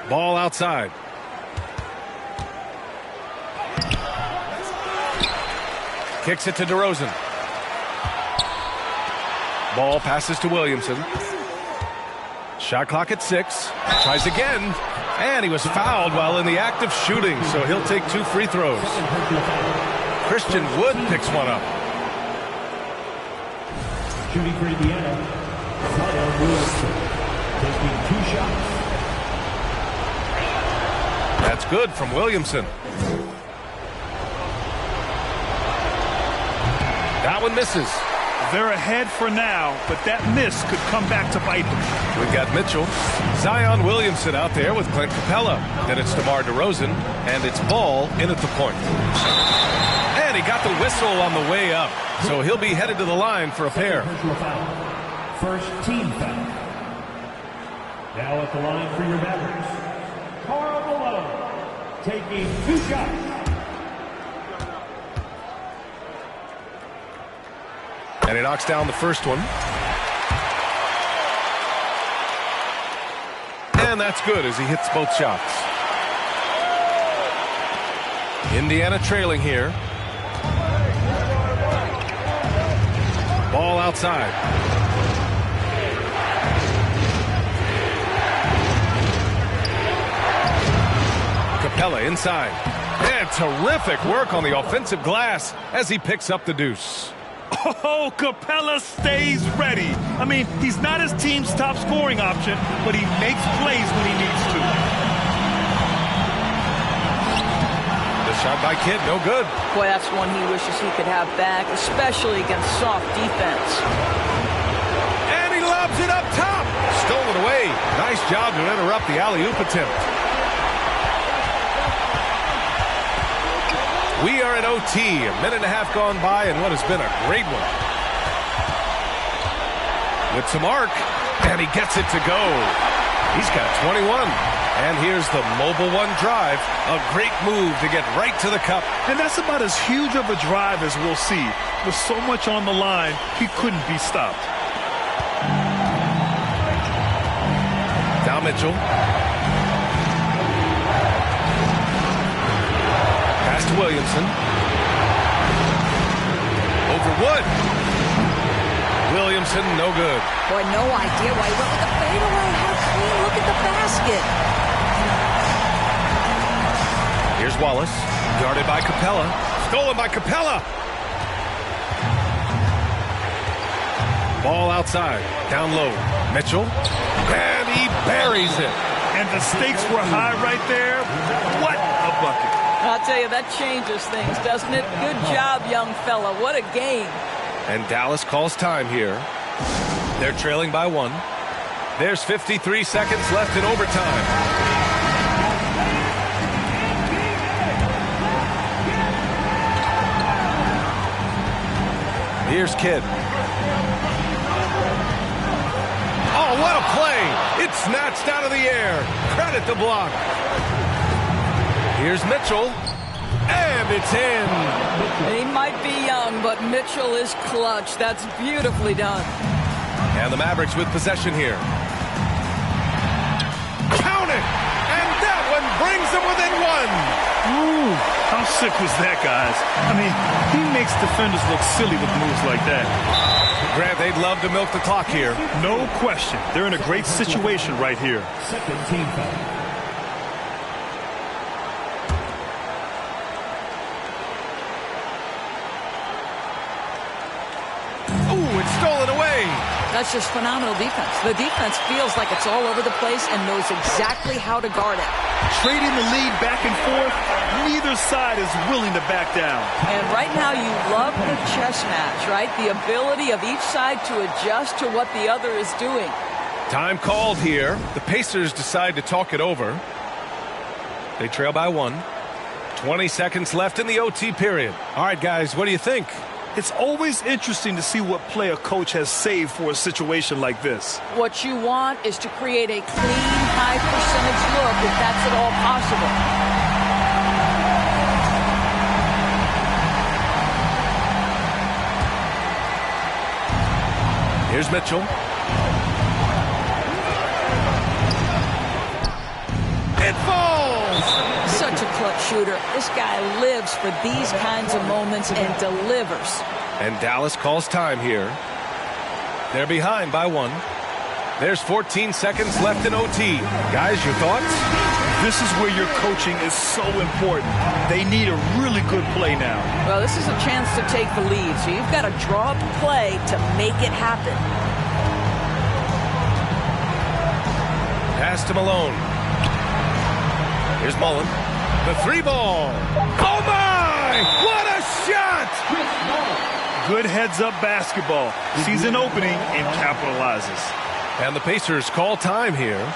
Ball outside. Kicks it to DeRozan. Ball passes to Williamson. Shot clock at 6. Tries again. And he was fouled while in the act of shooting, so he'll take 2 free throws. Christian Wood picks one up. Shooting for Indiana, Zion Williamson, taking 2 shots. That's good from Williamson. That one misses. They're ahead for now, but that miss could come back to bite them. We've got Mitchell. Zion Williamson out there with Clint Capella. Then it's DeMar DeRozan, and it's Ball in at the point. And he got the whistle on the way up, so he'll be headed to the line for a pair. First team foul. Now at the line for your Mavericks, Karl Malone, taking 2 shots. And he knocks down the first one. And that's good as he hits both shots. Indiana trailing here. Ball outside. Capella inside. And terrific work on the offensive glass as he picks up the deuce. Oh, Capella stays ready. I mean, he's not his team's top scoring option, but he makes plays when he needs to. The shot by Kidd, no good. Boy, that's one he wishes he could have back, especially against soft defense. And he lobs it up top. Stolen away. Nice job to interrupt the alley-oop attempt. We are at OT, a minute and a half gone by, and what has been a great one. With some arc, and he gets it to go. He's got 21. And here's the Mobile One drive. A great move to get right to the cup. And that's about as huge of a drive as we'll see. With so much on the line, he couldn't be stopped. Now Mitchell. Pass to Williamson. Over Wood. Williamson, no good. Boy, no idea why he went with the fadeaway. How clean. Look at the basket. Here's Wallace. Guarded by Capella. Stolen by Capella. Ball outside. Down low. Mitchell. And he buries it. And the stakes were high right there. What a bucket. I'll tell you, that changes things, doesn't it? Good job, young fella. What a game. And Dallas calls time here. They're trailing by 1. There's 53 seconds left in overtime. Here's Kidd. Oh, what a play! It's snatched out of the air. Credit the block. Here's Mitchell. And it's in. He might be young, but Mitchell is clutch. That's beautifully done. And the Mavericks with possession here. Count it! And that one brings them within 1. Ooh, how sick was that, guys? I mean, he makes defenders look silly with moves like that. Grant, they'd love to milk the clock here. No question. They're in a great situation right here. Second team foul. Stolen away. That's just phenomenal defense. The defense feels like it's all over the place and knows exactly how to guard it. Trading the lead back and forth, neither side is willing to back down. And right now you love the chess match, right? The ability of each side to adjust to what the other is doing. Time called here. The Pacers decide to talk it over. They trail by 1. 20 seconds left in the OT period. All right, guys, what do you think? It's always interesting to see what play a coach has saved for a situation like this. What you want is to create a clean, high percentage look if that's at all possible. Here's Mitchell. It falls! Such a clutch shooter. This guy lives for these kinds of moments and delivers. And Dallas calls time here. They're behind by 1. There's 14 seconds left in OT. Guys, your thoughts? This is where your coaching is so important. They need a really good play now. Well, this is a chance to take the lead, so you've got to draw up a play to make it happen. Pass to Malone. Here's Mullen. The 3 ball. Oh, my! What a shot! Good heads-up basketball. Sees an opening and capitalizes. And the Pacers call time here.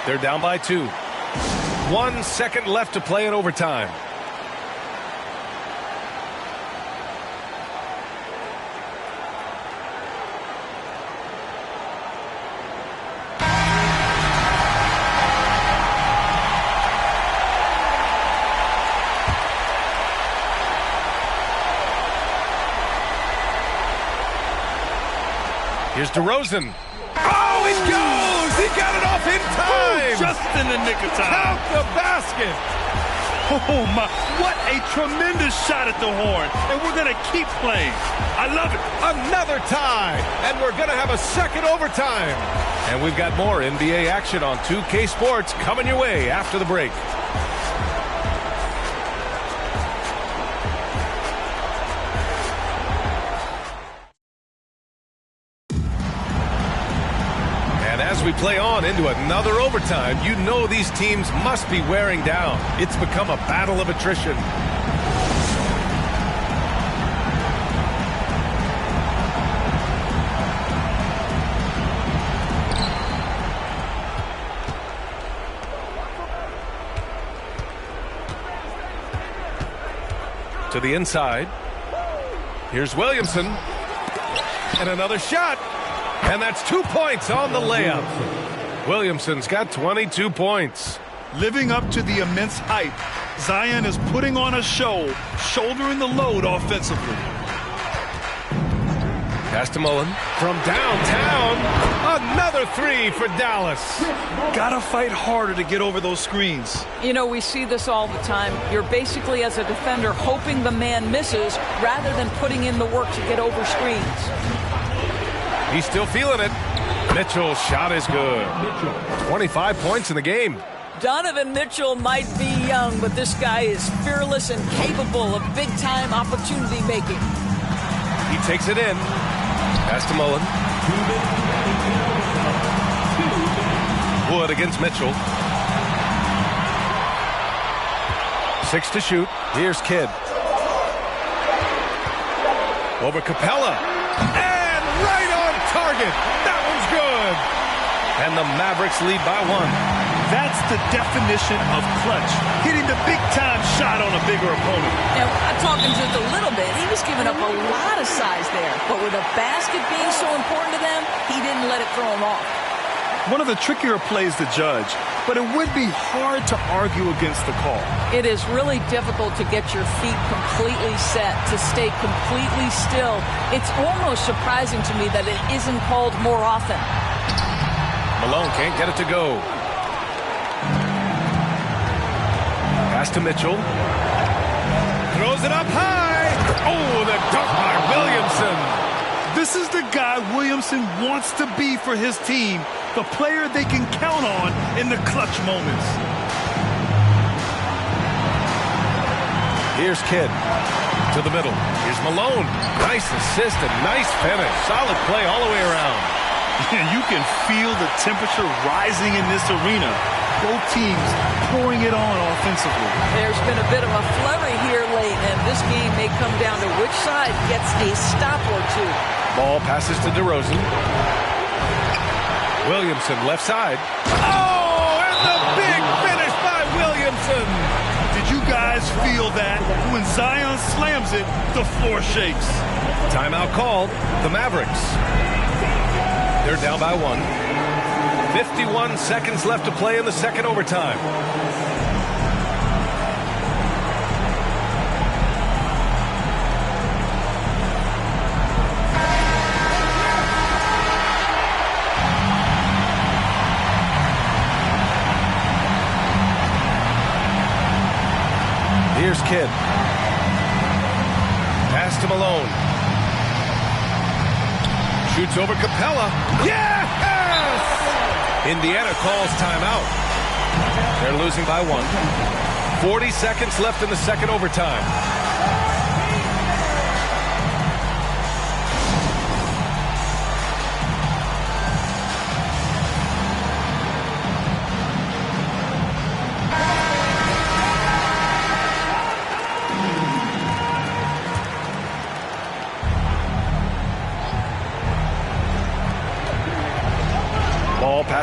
They're down by 2. 1 second left to play in overtime. Here's DeRozan. Oh, he goes! He got it off in time! Just in the nick of time. Count the basket! Oh, my. What a tremendous shot at the horn. And we're going to keep playing. I love it. Another tie. And we're going to have a second overtime. And we've got more NBA action on 2K Sports coming your way after the break. As we play on into another overtime, you know these teams must be wearing down. It's become a battle of attrition. To the inside. Here's Williamson. And another shot. And that's 2 points on the layup. Williamson's got 22 points. Living up to the immense hype, Zion is putting on a show, shouldering the load offensively. Pass to Mullen from downtown. Another 3 for Dallas. Gotta fight harder to get over those screens. You know, we see this all the time. You're basically, as a defender, hoping the man misses rather than putting in the work to get over screens. He's still feeling it. Mitchell's shot is good. 25 points in the game. Donovan Mitchell might be young, but this guy is fearless and capable of big-time opportunity making. He takes it in. Pass to Mullen. Wood against Mitchell. 6 to shoot. Here's Kidd. Over Capella. And right on target. That one's good. And the Mavericks lead by 1. That's the definition of clutch. Hitting the big-time shot on a bigger opponent. Now, I'm talking just a little bit. He was giving up a lot of size there. But with a basket being so important to them, he didn't let it throw him off. One of the trickier plays to judge, but it would be hard to argue against the call. It is really difficult to get your feet completely set, to stay completely still. It's almost surprising to me that it isn't called more often. Malone can't get it to go. Pass to Mitchell. Throws it up high. Oh, the dunk by Williamson. This is the guy Williamson wants to be for his team, the player they can count on in the clutch moments. Here's Kidd to the middle. Here's Malone. Nice assist and nice finish. Solid play all the way around. You can feel the temperature rising in this arena. Both teams pouring it on offensively. There's been a bit of a flurry here late, and this game may come down to which side gets a stop or two. Ball passes to DeRozan. Williamson left side. Oh, and the big finish by Williamson. Did you guys feel that? When Zion slams it, the floor shakes. Timeout called. The Mavericks. They're down by 1. 51 seconds left to play in the second overtime. Here's Kidd. Pass to Malone. Shoots over Capella. Yes! Indiana calls timeout. They're losing by 1. 40 seconds left in the second overtime.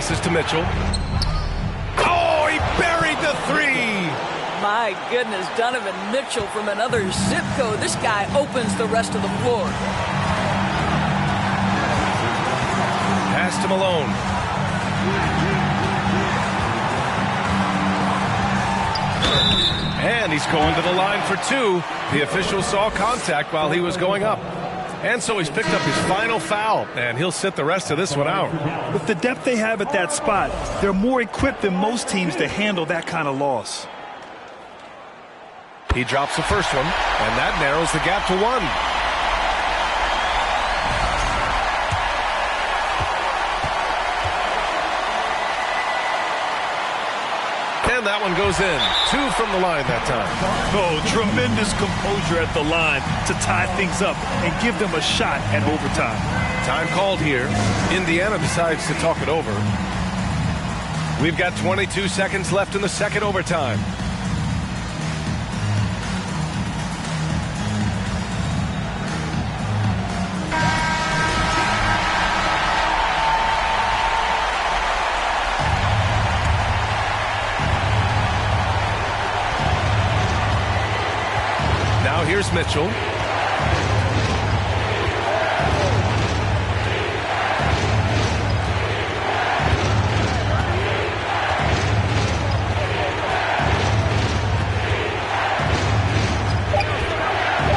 Passes to Mitchell. Oh, he buried the three. My goodness, Donovan Mitchell from another zip code. This guy opens the rest of the floor. Pass to Malone. And he's going to the line for two. The official saw contact while he was going up. And so he's picked up his final foul, and he'll sit the rest of this one out. With the depth they have at that spot, they're more equipped than most teams to handle that kind of loss. He drops the first one, and that narrows the gap to one. And that one goes in. Two from the line that time. Oh, tremendous composure at the line to tie things up and give them a shot at overtime. Time called here. Indiana decides to talk it over. We've got 22 seconds left in the second overtime. Here's Mitchell.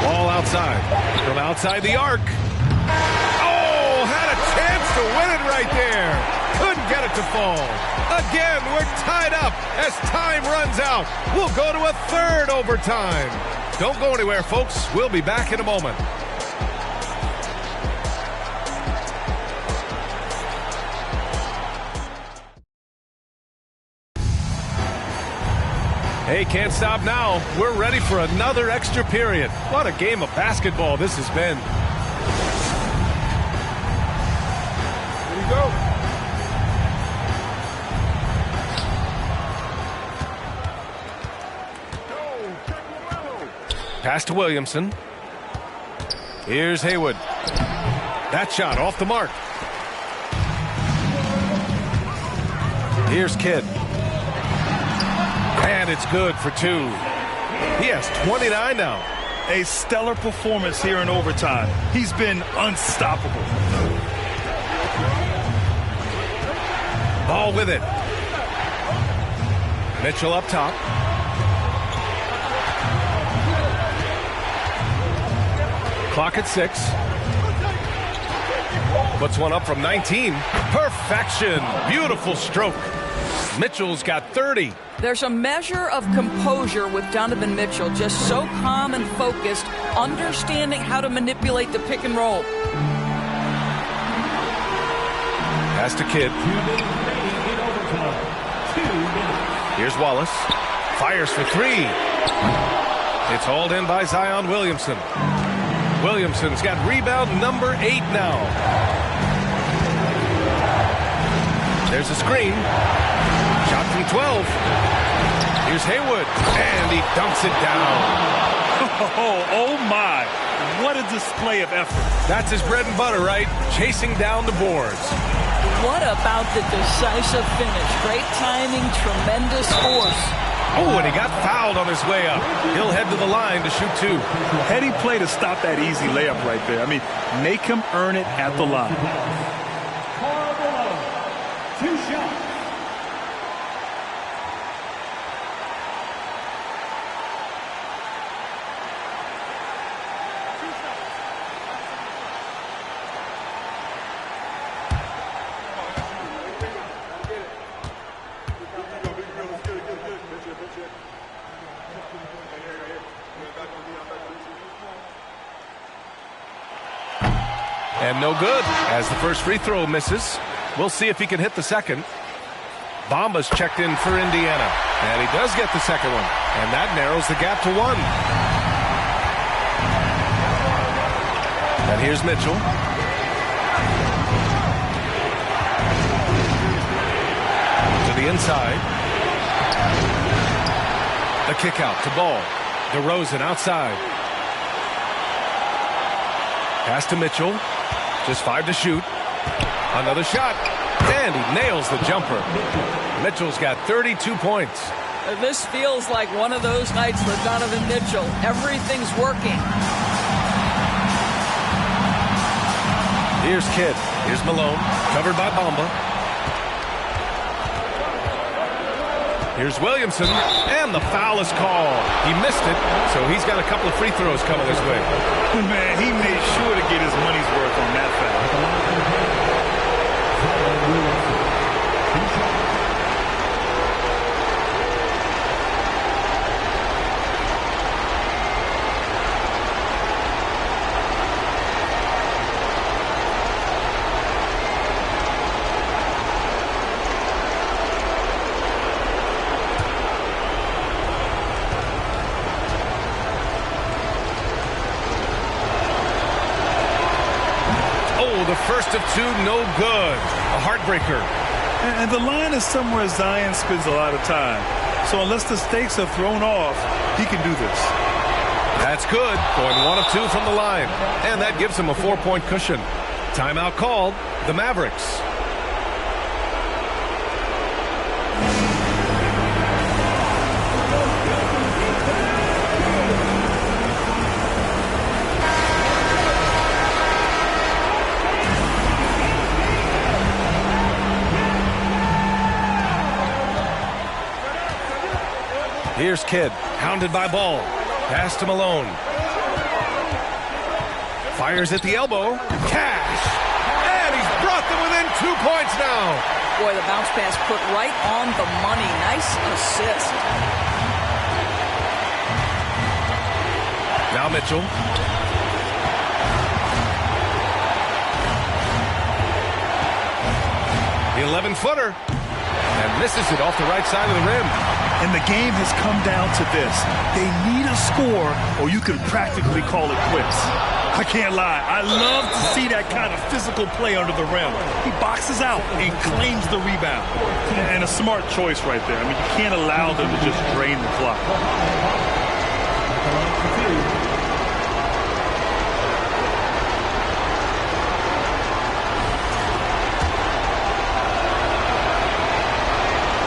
Ball outside. From outside the arc. Oh, had a chance to win it right there. Couldn't get it to fall. Again, we're tied up as time runs out. We'll go to a third overtime. Don't go anywhere, folks. We'll be back in a moment. Hey, can't stop now. We're ready for another extra period. What a game of basketball this has been. Here you go. Pass to Williamson. Here's Haywood. That shot off the mark. Here's Kidd. And it's good for two. He has 29 now. A stellar performance here in overtime. He's been unstoppable. Ball with it. Mitchell up top. Clock at 6. Puts one up from 19. Perfection. Beautiful stroke. Mitchell's got 30. There's a measure of composure with Donovan Mitchell, just so calm and focused, understanding how to manipulate the pick and roll. Pass to Kidd. Here's Wallace. Fires for three. It's hauled in by Zion Williamson. Williamson's got rebound number 8 now. There's a screen. Shot from 12. Here's Haywood. And he dunks it down. Oh my. What a display of effort. That's his bread and butter, right? Chasing down the boards. What about the decisive finish? Great timing, tremendous force. Oh, and he got fouled on his way up. He'll head to the line to shoot 2. Heady play to stop that easy layup right there. I mean, make him earn it at the line. Karl Malone, 2 shots. And no good, as the first free throw misses. We'll see if he can hit the second. Bamba's checked in for Indiana. And he does get the second one. And that narrows the gap to 1. And here's Mitchell. To the inside. The kick out to Ball. DeRozan outside. Pass to Mitchell. Just 5 to shoot. Another shot. And he nails the jumper. Mitchell's got 32 points. This feels like one of those nights for Donovan Mitchell. Everything's working. Here's Kidd. Here's Malone. Covered by Bamba. Here's Williamson. And the foul is called. He missed it, so he's got a couple of free throws coming his way. Man, he made sure to get his money's worth on that foul. The first of two, no good. A heartbreaker. And the line is somewhere Zion spends a lot of time. So unless the stakes are thrown off, he can do this. That's good. Going 1 of 2 from the line. And that gives him a 4-point cushion. Timeout called. The Mavericks. Here's Kidd, hounded by Ball. Pass to Malone. Fires at the elbow. Cash! And he's brought them within 2 points now. Boy, the bounce pass put right on the money. Nice assist. Now Mitchell. The 11-footer. And misses it off the right side of the rim. And the game has come down to this. They need a score, or you can practically call it quits. I can't lie. I love to see that kind of physical play under the rim. He boxes out and claims the rebound. And a smart choice right there. I mean, you can't allow them to just drain the clock.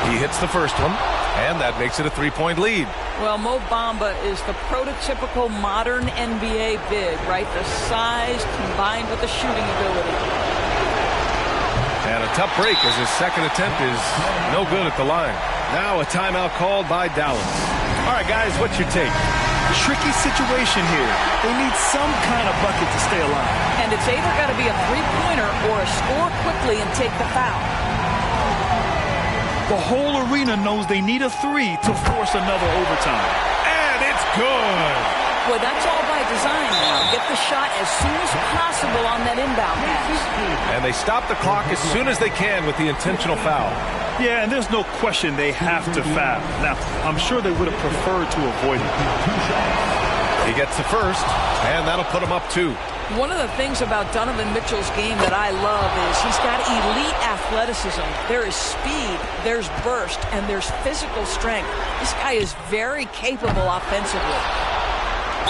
He hits the first one, and that makes it a 3-point lead. Well, Mo Bamba is the prototypical modern NBA big, right? The size combined with the shooting ability. And a tough break as his second attempt is no good at the line. Now a timeout called by Dallas. All right, guys, what's your take? Tricky situation here. They need some kind of bucket to stay alive. And it's either got to be a three-pointer or a score quickly and take the foul. The whole arena knows they need a 3 to force another overtime. And it's good. Well, that's all by design now. Get the shot as soon as possible on that inbound pass. And they stop the clock as soon as they can with the intentional foul. Yeah, and there's no question they have to foul. Now, I'm sure they would have preferred to avoid it. He gets the first, and that'll put him up 2. One of the things about Donovan Mitchell's game that I love is he's got elite athleticism. There is speed, there's burst, and there's physical strength. This guy is very capable offensively.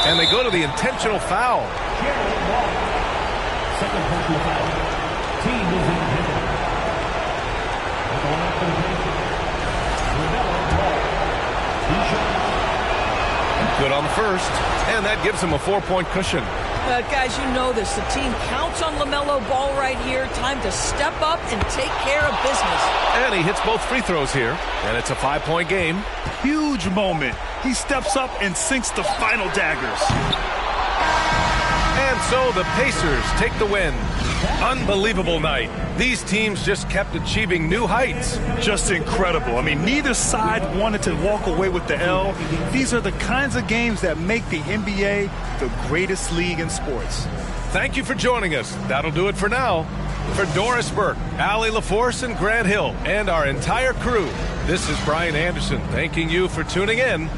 And they go to the intentional foul. Second personal foul. Team is intended. At the line for the LaMelo Ball. Good on the first, and that gives him a 4-point cushion. Guys, you know this. The team counts on LaMelo Ball right here. Time to step up and take care of business. And he hits both free throws here, and it's a 5-point game. Huge moment. He steps up and sinks the final daggers. And so the Pacers take the win. Unbelievable night. These teams just kept achieving new heights. Just incredible. I mean, neither side wanted to walk away with the L. These are the kinds of games that make the NBA the greatest league in sports. Thank you for joining us. That'll do it for now. For Doris Burke, Allie LaForce, and Grant Hill, and our entire crew, this is Brian Anderson thanking you for tuning in.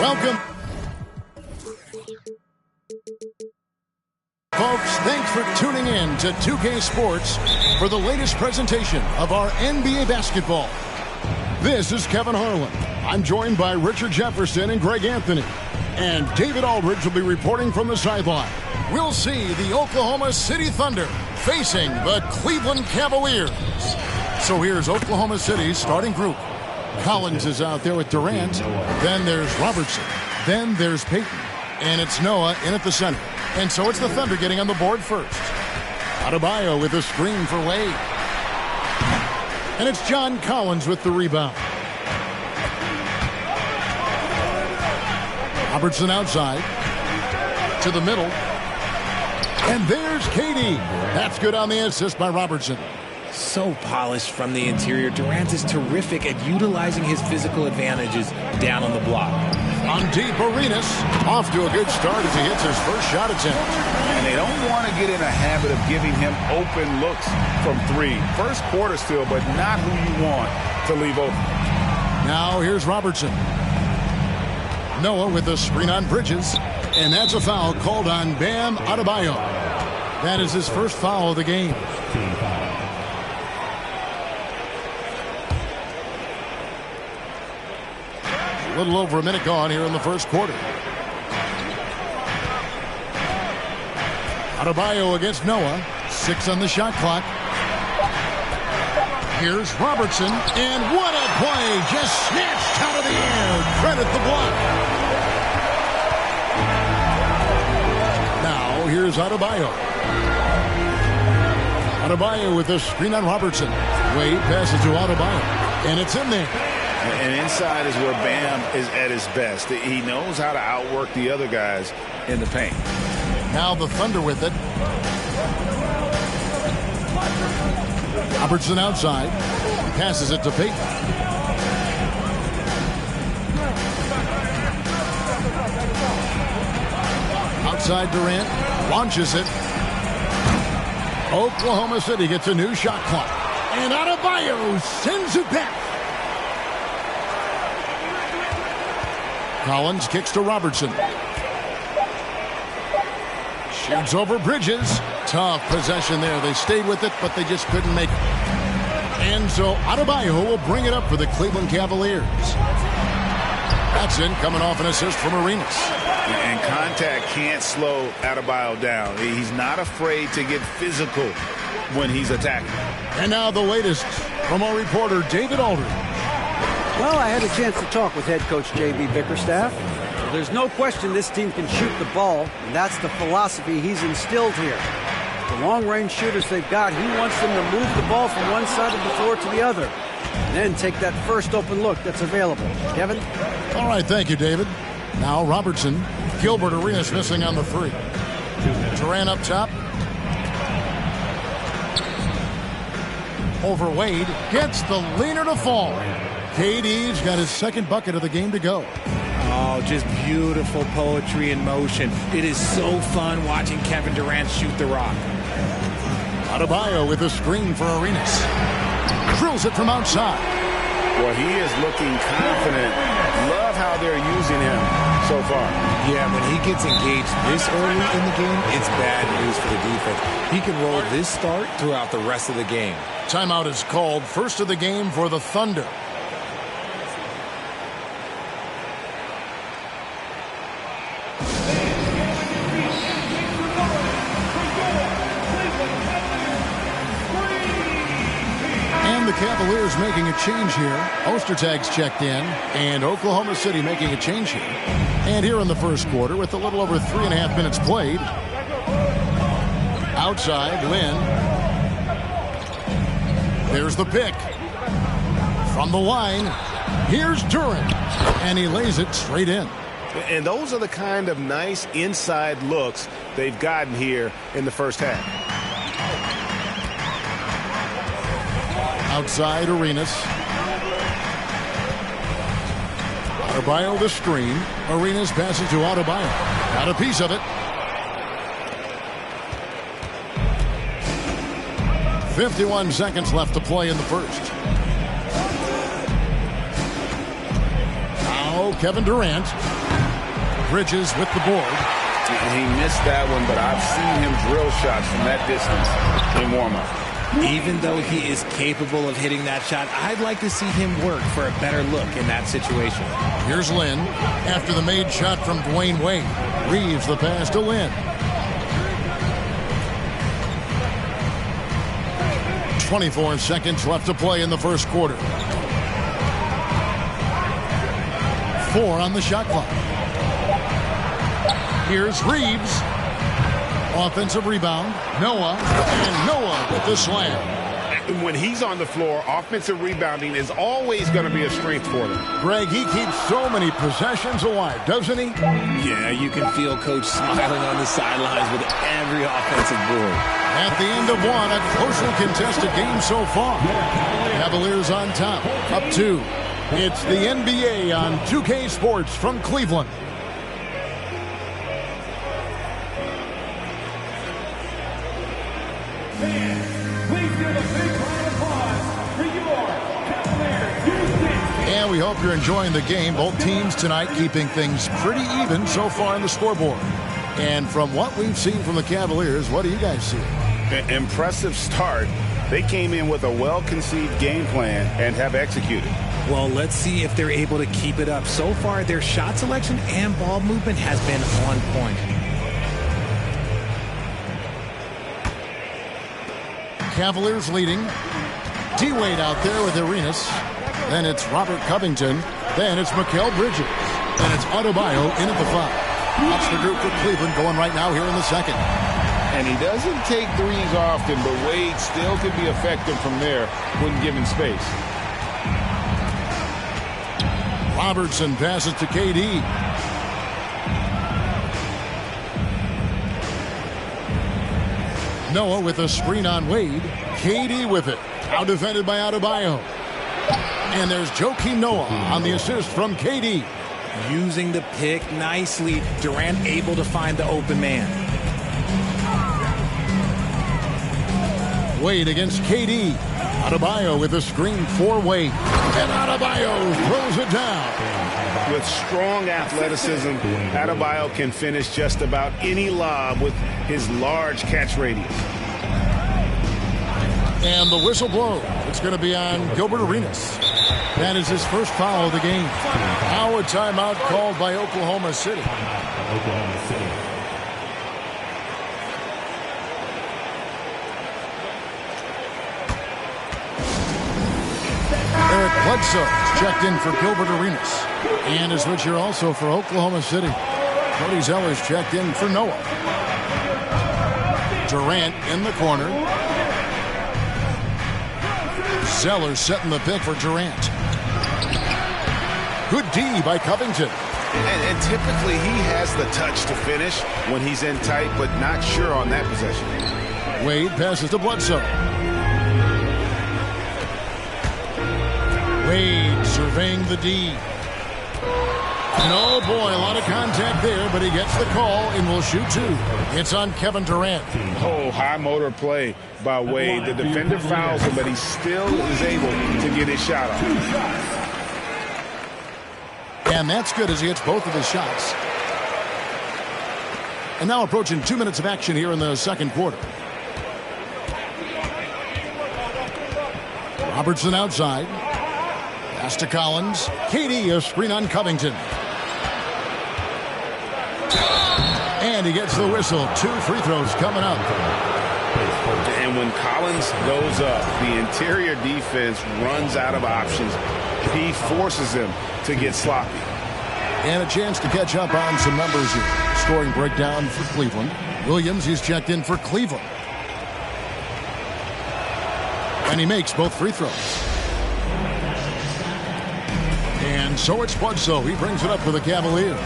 Welcome. Folks, thanks for tuning in to 2K Sports for the latest presentation of our NBA basketball. This is Kevin Harlan. I'm joined by Richard Jefferson and Greg Anthony. And David Aldridge will be reporting from the sideline. We'll see the Oklahoma City Thunder facing the Cleveland Cavaliers. So here's Oklahoma City's starting group. Collins is out there with Durant. Then there's Robertson. Then there's Payton. And it's Noah in at the center. And so it's the Thunder getting on the board first. Adebayo with a screen for Wade. And it's John Collins with the rebound. Robertson outside. To the middle. And there's KD. That's good on the assist by Robertson. So polished from the interior. Durant is terrific at utilizing his physical advantages down on the block. On deep, Arenas off to a good start as he hits his first shot attempt. And they don't want to get in a habit of giving him open looks from three. First quarter still, but not who you want to leave open. Now here's Robertson. Noah with a screen on Bridges. And that's a foul called on Bam Adebayo. That is his first foul of the game. A little over a minute gone here in the first quarter. Adebayo against Noah. 6 on the shot clock. Here's Robertson. And what a play. Just snatched out of the air. Credit the block. Now here's Adebayo. Adebayo with a screen on Robertson. Wade passes to Adebayo. And it's in there. And inside is where Bam is at his best. He knows how to outwork the other guys in the paint. Now the Thunder with it. Robertson outside. Passes it to Payton. Outside Durant. Launches it. Oklahoma City gets a new shot clock. And Adebayo sends it back. Collins kicks to Robertson. Shoots over Bridges. Tough possession there. They stayed with it, but they just couldn't make it. And so Adebayo will bring it up for the Cleveland Cavaliers. Batson coming off an assist from Arenas. And contact can't slow Adebayo down. He's not afraid to get physical when he's attacking. And now the latest from our reporter, David Aldridge. Well, I had a chance to talk with head coach J.B. Bickerstaff. There's no question this team can shoot the ball, and that's the philosophy he's instilled here. The long-range shooters they've got, he wants them to move the ball from one side of the floor to the other, and then take that first open look that's available. Kevin? All right, thank you, David. Now Robertson. Gilbert Arenas missing on the three. Durant up top. Over Wade. Gets the leaner to fall. KD's got his second bucket of the game to go. Oh, just beautiful poetry in motion. It is so fun watching Kevin Durant shoot the rock. Adebayo with a screen for Arenas. Drills it from outside. Well, he is looking confident. Love how they're using him so far. Yeah, when he gets engaged this early in the game, it's bad news for the defense. He can roll this start throughout the rest of the game. Timeout is called. First of the game for the Thunder. And the Cavaliers making a change here. Ostertag's checked in, and Oklahoma City making a change here. And here in the first quarter, with a little over 3.5 minutes played. Outside, Lynn. There's the pick. From the line, here's Durant. And he lays it straight in. And those are the kind of nice inside looks they've gotten here in the first half. Outside Arenas. Adebayo the screen. Arenas passes to Adebayo. Got a piece of it. 51 seconds left to play in the first. Now Kevin Durant. Bridges with the board. He missed that one, but I've seen him drill shots from that distance in warm-up. Even though he is capable of hitting that shot, I'd like to see him work for a better look in that situation. Here's Lynn. After the made shot from Dwayne Wade. Reeves the pass to Lynn. 24 seconds left to play in the first quarter. 4 on the shot clock. Here's Reeves. Offensive rebound. Noah. And Noah with the slam. When he's on the floor, offensive rebounding is always going to be a strength for them. Greg, he keeps so many possessions alive, doesn't he? Yeah, you can feel Coach smiling on the sidelines with every offensive board. At the end of one, a closely contested game so far. Cavaliers on top, up 2. It's the NBA on 2K Sports from Cleveland. And we hope you're enjoying the game. Both teams tonight keeping things pretty even so far on the scoreboard. And from what we've seen from the Cavaliers, what do you guys see? Impressive start. They came in with a well-conceived game plan and have executed. Well, let's see if they're able to keep it up. So far, their shot selection and ball movement has been on point. Cavaliers leading. D-Wade out there with Arenas. Then it's Robert Covington. Then it's Mikal Bridges. Then it's Adebayo in at the 5. That's the group for Cleveland going right now here in the second. And he doesn't take threes often, but Wade still can be effective from there when given space. Robertson passes to KD. Noah with a screen on Wade. KD with it. Now defended by Adebayo. And there's Joakim Noah on the assist from KD. Using the pick nicely. Durant able to find the open man. Wade against KD. Adebayo with a screen for Wade. And Adebayo throws it down. With strong athleticism, Adebayo can finish just about any lob with his large catch radius. And the whistle blows. It's going to be on Gilbert Arenas. That is his first foul of the game. Now a timeout called by Oklahoma City. Eric Bledsoe checked in for Gilbert Arenas. And is Richard also for Oklahoma City. Cody Zeller's checked in for Noah. Durant in the corner. Zeller setting the pick for Durant. Good D by Covington. And typically he has the touch to finish when he's in tight, but not sure on that possession. Wade passes to Bledsoe. Wade surveying the D. No, boy, a lot of contact there, but he gets the call and will shoot two. It's on Kevin Durant. Oh, high motor play by Wade. The defender fouls him, but he still is able to get his shot off. And that's good as he hits both of his shots. And now approaching 2 minutes of action here in the second quarter. Robertson outside. Pass to Collins. KD, a screen on Covington. And he gets the whistle. 2 free throws coming up. And when Collins goes up, the interior defense runs out of options. He forces them to get sloppy. And a chance to catch up on some numbers here. Scoring breakdown for Cleveland. Williams, he's checked in for Cleveland. And he makes both free throws. And so it's Bledsoe. He brings it up for the Cavaliers.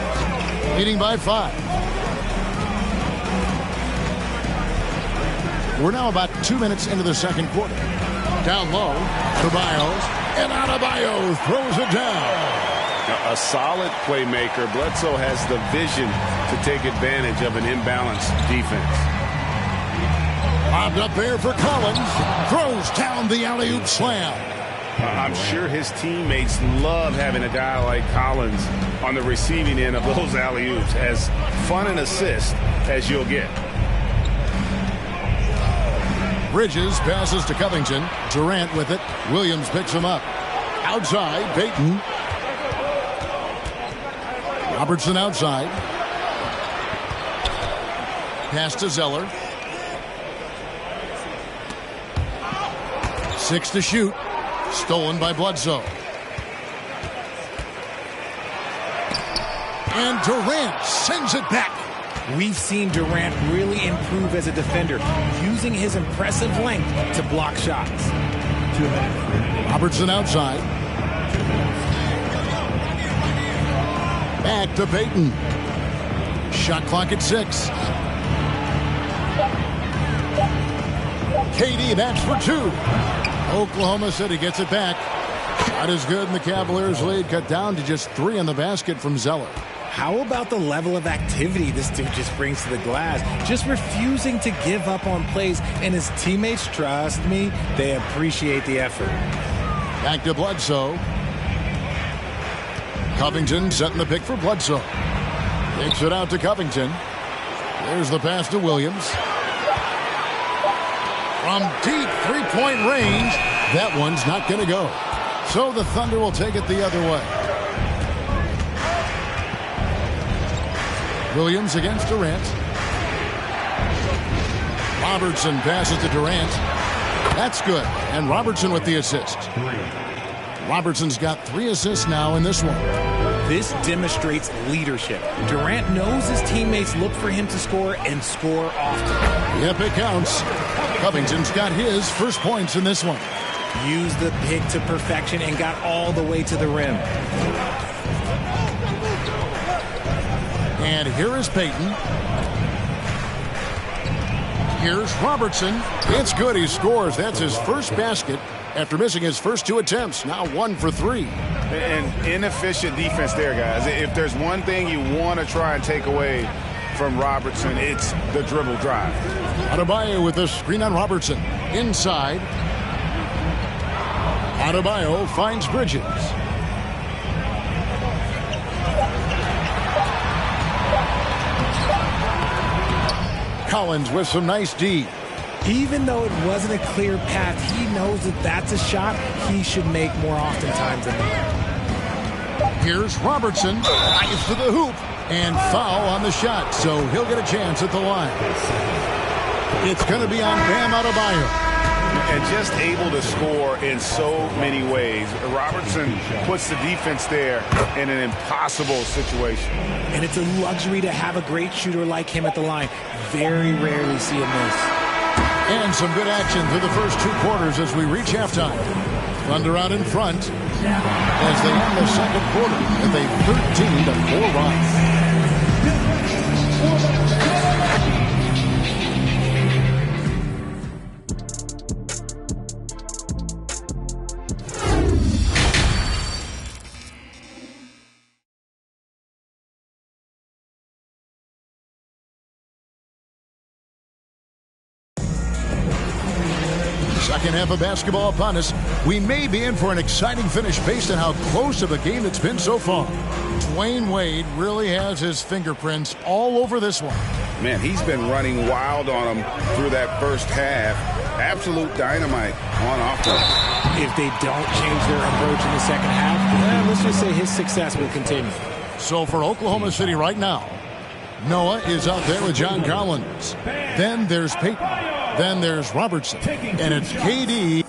Leading by 5. We're now about 2 minutes into the second quarter. Down low, Tobias, and Adebayo throws it down. A solid playmaker. Bledsoe has the vision to take advantage of an imbalanced defense. Lobbed up there for Collins. Throws down the alley-oop slam. I'm sure his teammates love having a guy like Collins on the receiving end of those alley-oops. As fun an assist as you'll get. Bridges passes to Covington. Durant with it. Williams picks him up. Outside, Payton. Robertson outside. Pass to Zeller. 6 to shoot. Stolen by Bledsoe. And Durant sends it back. We've seen Durant really improve as a defender, using his impressive length to block shots. Robertson outside. Back to Payton. Shot clock at 6. KD, that's for 2. Oklahoma City gets it back. Shot is good, and the Cavaliers lead cut down to just 3 in the basket from Zeller. How about the level of activity this dude just brings to the glass? Just refusing to give up on plays, and his teammates, trust me, they appreciate the effort. Back to Bledsoe. Covington setting the pick for Bledsoe. Takes it out to Covington. There's the pass to Williams. From deep three-point range, that one's not going to go. So the Thunder will take it the other way. Williams against Durant. Robertson passes to Durant. That's good. And Robertson with the assist. Robertson's got 3 assists now in this one. This demonstrates leadership. Durant knows his teammates look for him to score and score often. Yep, it counts. Covington's got his first points in this one. Used the pick to perfection and got all the way to the rim. And here is Payton. Here's Robertson. It's good. He scores. That's his first basket after missing his first 2 attempts. Now 1 for 3. And inefficient defense there, guys. If there's one thing you want to try and take away from Robertson, it's the dribble drive. Adebayo with the screen on Robertson. Inside. Adebayo finds Bridges. Collins with some nice D. Even though it wasn't a clear path, he knows that that's a shot he should make more oftentimes than not. Here's Robertson. Drives to the hoop. And foul on the shot, so he'll get a chance at the line. It's going to be on Bam Adebayo. And just able to score in so many ways. Robertson puts the defense there in an impossible situation. And it's a luxury to have a great shooter like him at the line. Very rarely see him miss. And some good action through the first 2 quarters as we reach halftime. Thunder out in front as they end the second quarter with a 13-4 run. Second half of basketball upon us. We may be in for an exciting finish based on how close of a game it's been so far. Dwayne Wade really has his fingerprints all over this one. Man, he's been running wild on them through that first half. Absolute dynamite on offense. If they don't change their approach in the second half, let's just say his success will continue. So for Oklahoma City right now, Noah is out there with John Collins. Then there's Payton. Then there's Robertson. And it's KD.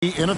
In a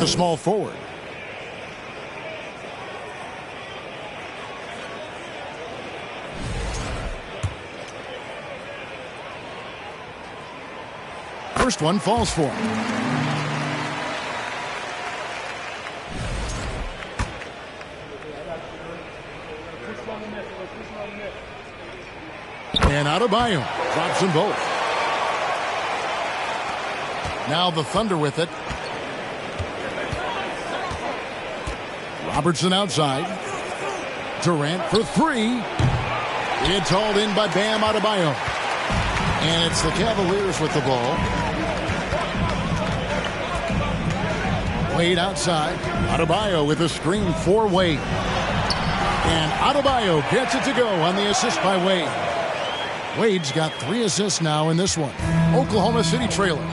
small forward. First one falls for him. And Adebayo drops them both. Now the Thunder with it. Robertson outside. Durant for 3. It's hauled in by Bam Adebayo. And it's the Cavaliers with the ball. Wade outside. Adebayo with a screen for Wade. And Adebayo gets it to go on the assist by Wade. Wade's got 3 assists now in this one. Oklahoma City trailing.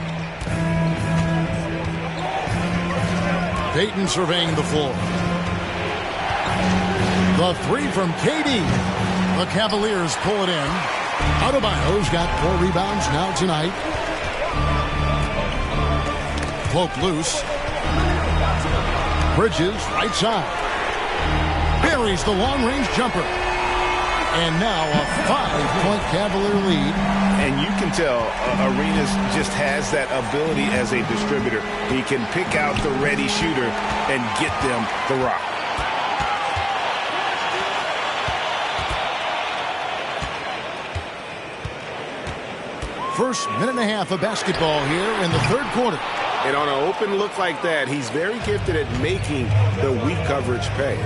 Payton surveying the floor. The 3 from KD. The Cavaliers pull it in. Adebayo's got 4 rebounds now tonight. Poke loose. Bridges right side. Buries the long-range jumper. And now a 5-point Cavalier lead. And you can tell Arenas just has that ability as a distributor. He can pick out the ready shooter and get them the rock. First minute and a half of basketball here in the third quarter. And on an open look like that, he's very gifted at making the weak coverage pay.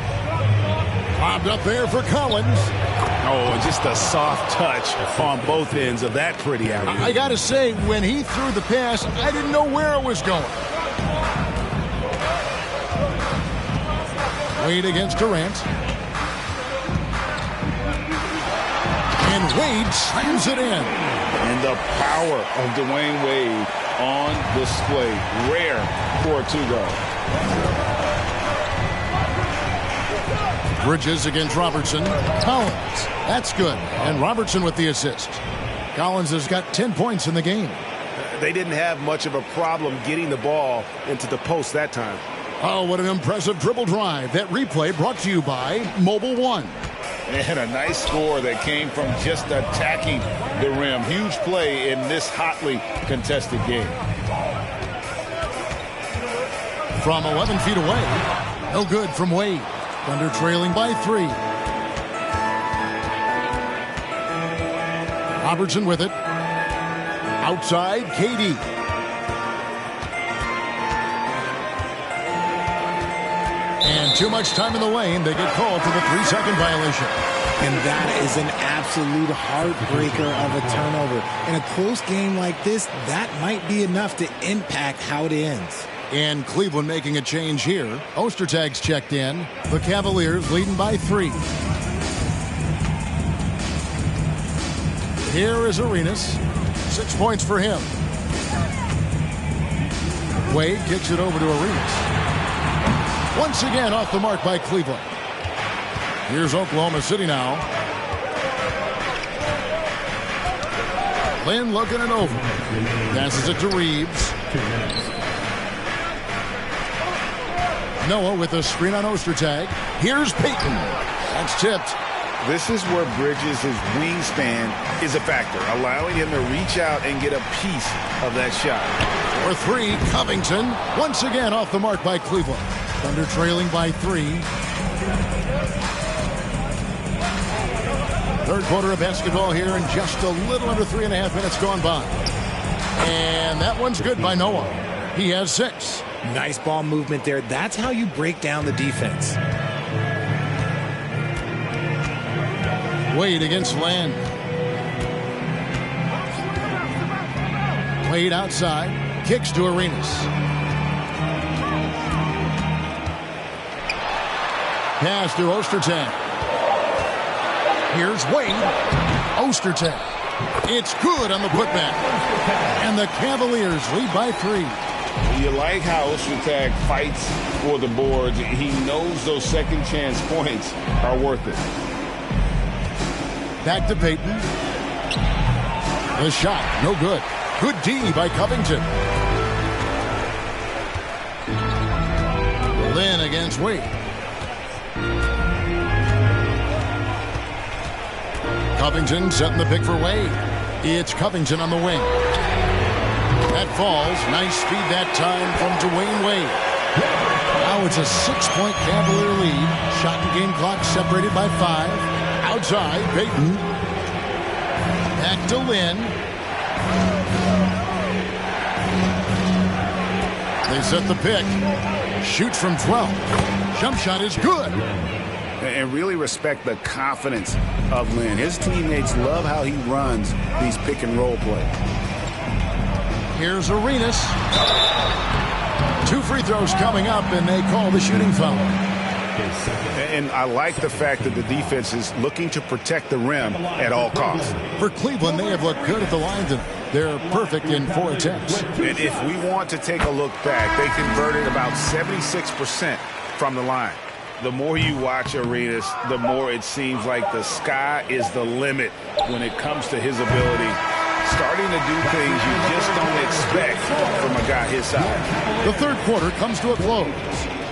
Lobbed up there for Collins. Oh, and just a soft touch on both ends of that pretty alley. I got to say, when he threw the pass, I didn't know where it was going. Wade against Durant. And Wade slams it in. And the power of Dwayne Wade on display. Rare for a two-guard. Bridges against Robertson. Collins. That's good. And Robertson with the assist. Collins has got 10 points in the game. They didn't have much of a problem getting the ball into the post that time. Oh, what an impressive dribble drive. That replay brought to you by Mobile One. And a nice score that came from just attacking the rim. Huge play in this hotly contested game. From 11 feet away. No good from Wade. Thunder trailing by 3. Robertson with it. Outside, KD. And too much time in the lane. They get called for the 3-second violation. And that is an absolute heartbreaker of a turnover. In a close game like this, that might be enough to impact how it ends. And Cleveland making a change here. Ostertag's checked in. The Cavaliers leading by 3. Here is Arenas. 6 points for him. Wade kicks it over to Arenas. Once again off the mark by Cleveland. Here's Oklahoma City now. Lynn looking it over. Passes it to Reeves. Noah with a screen on Ostertag. Here's Payton. That's tipped. This is where Bridges' wingspan is a factor, allowing him to reach out and get a piece of that shot. For 3, Covington. Once again off the mark by Cleveland. Thunder trailing by 3. Third quarter of basketball here, and just a little under 3.5 minutes gone by. And that one's good by Noah. He has 6. Nice ball movement there. That's how you break down the defense. Wade against Land. Wade outside. Kicks to Arenas. Pass to Ostertag. Here's Wade. Ostertag. It's good on the putback. And the Cavaliers lead by 3. You like how Ostertag fights for the boards. He knows those second chance points are worth it. Back to Payton. The shot, no good. Good D by Covington. Lynn against Wade. Covington setting the pick for Wade. It's Covington on the wing. That falls. Nice speed that time from Dwayne Wade. Now it's a 6-point Cavalier lead. Shot and game clock separated by 5. Outside, Payton. Back to Lynn. They set the pick. Shoots from 12. Jump shot is good. And really respect the confidence of Lynn. His teammates love how he runs these pick and roll plays. Here's Arenas. 2 free throws coming up, and they call the shooting foul. And I like the fact that the defense is looking to protect the rim at all costs. For Cleveland, they have looked good at the line tonight. They're perfect in 4 attempts. And if we want to take a look back, they converted about 76% from the line. The more you watch Arenas, the more it seems like the sky is the limit when it comes to his ability. Starting to do things you just don't expect from a guy his size. The third quarter comes to a close.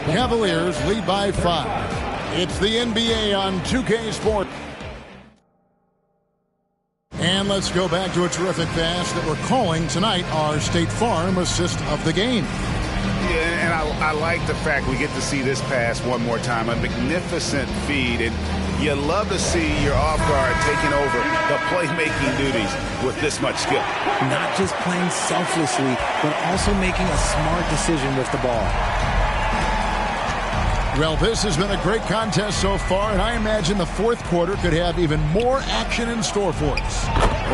Cavaliers lead by 5. It's the NBA on 2K Sports. And let's go back to a terrific pass that we're calling tonight our State Farm assist of the game. Yeah, and I like the fact we get to see this pass one more time. A magnificent feed, and you love to see your off guard taking over the playmaking duties with this much skill. Not just playing selflessly, but also making a smart decision with the ball. Well, this has been a great contest so far, and I imagine the fourth quarter could have even more action in store for us.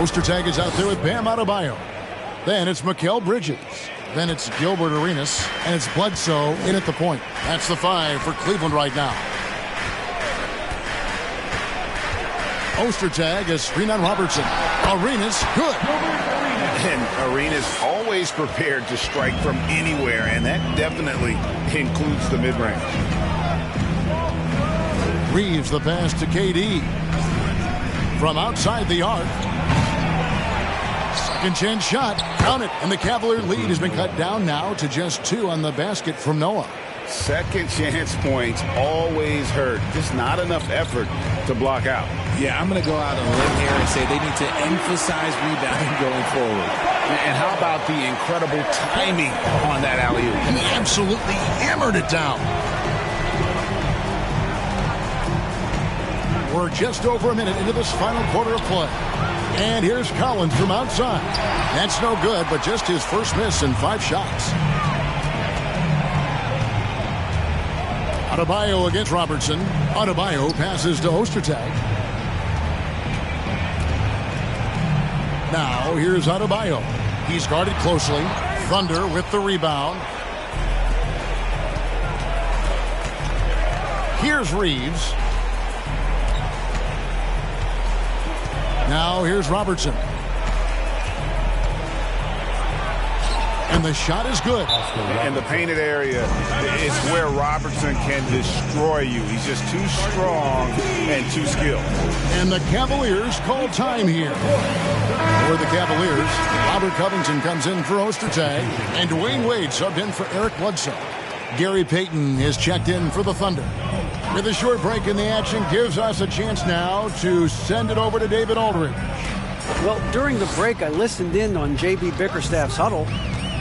Ostertag is out there with Bam Adebayo. Then it's Mikal Bridges. Then it's Gilbert Arenas, and it's Bledsoe in at the point. That's the 5 for Cleveland right now. Ostertag is screen on Robertson. Arenas, good. And Arenas always prepared to strike from anywhere, and that definitely includes the mid-range. Reeves the pass to KD. From outside the arc. Second chance shot. Count it. And the Cavalier lead has been cut down now to just 2 on the basket from Noah. Second chance points always hurt. Just not enough effort to block out. Yeah, I'm going to go out on a limb here and say they need to emphasize rebounding going forward. And how about the incredible timing on that alley-oop? He absolutely hammered it down. We're just over a minute into this final quarter of play. And here's Collins from outside. That's no good, but just his first miss in 5 shots. Adebayo against Robertson. Adebayo passes to Ostertag. Now here's Adebayo. He's guarded closely. Thunder with the rebound. Here's Reeves. Now here's Robertson. And the shot is good. And the painted area is where Robertson can destroy you. He's just too strong and too skilled. And the Cavaliers call time here. For the Cavaliers, Robert Covington comes in for Ostertag. And Dwayne Wade subbed in for Eric Bledsoe. Gary Payton is checked in for the Thunder. With a short break in the action, gives us a chance now to send it over to David Aldridge. Well, during the break, I listened in on J.B. Bickerstaff's huddle.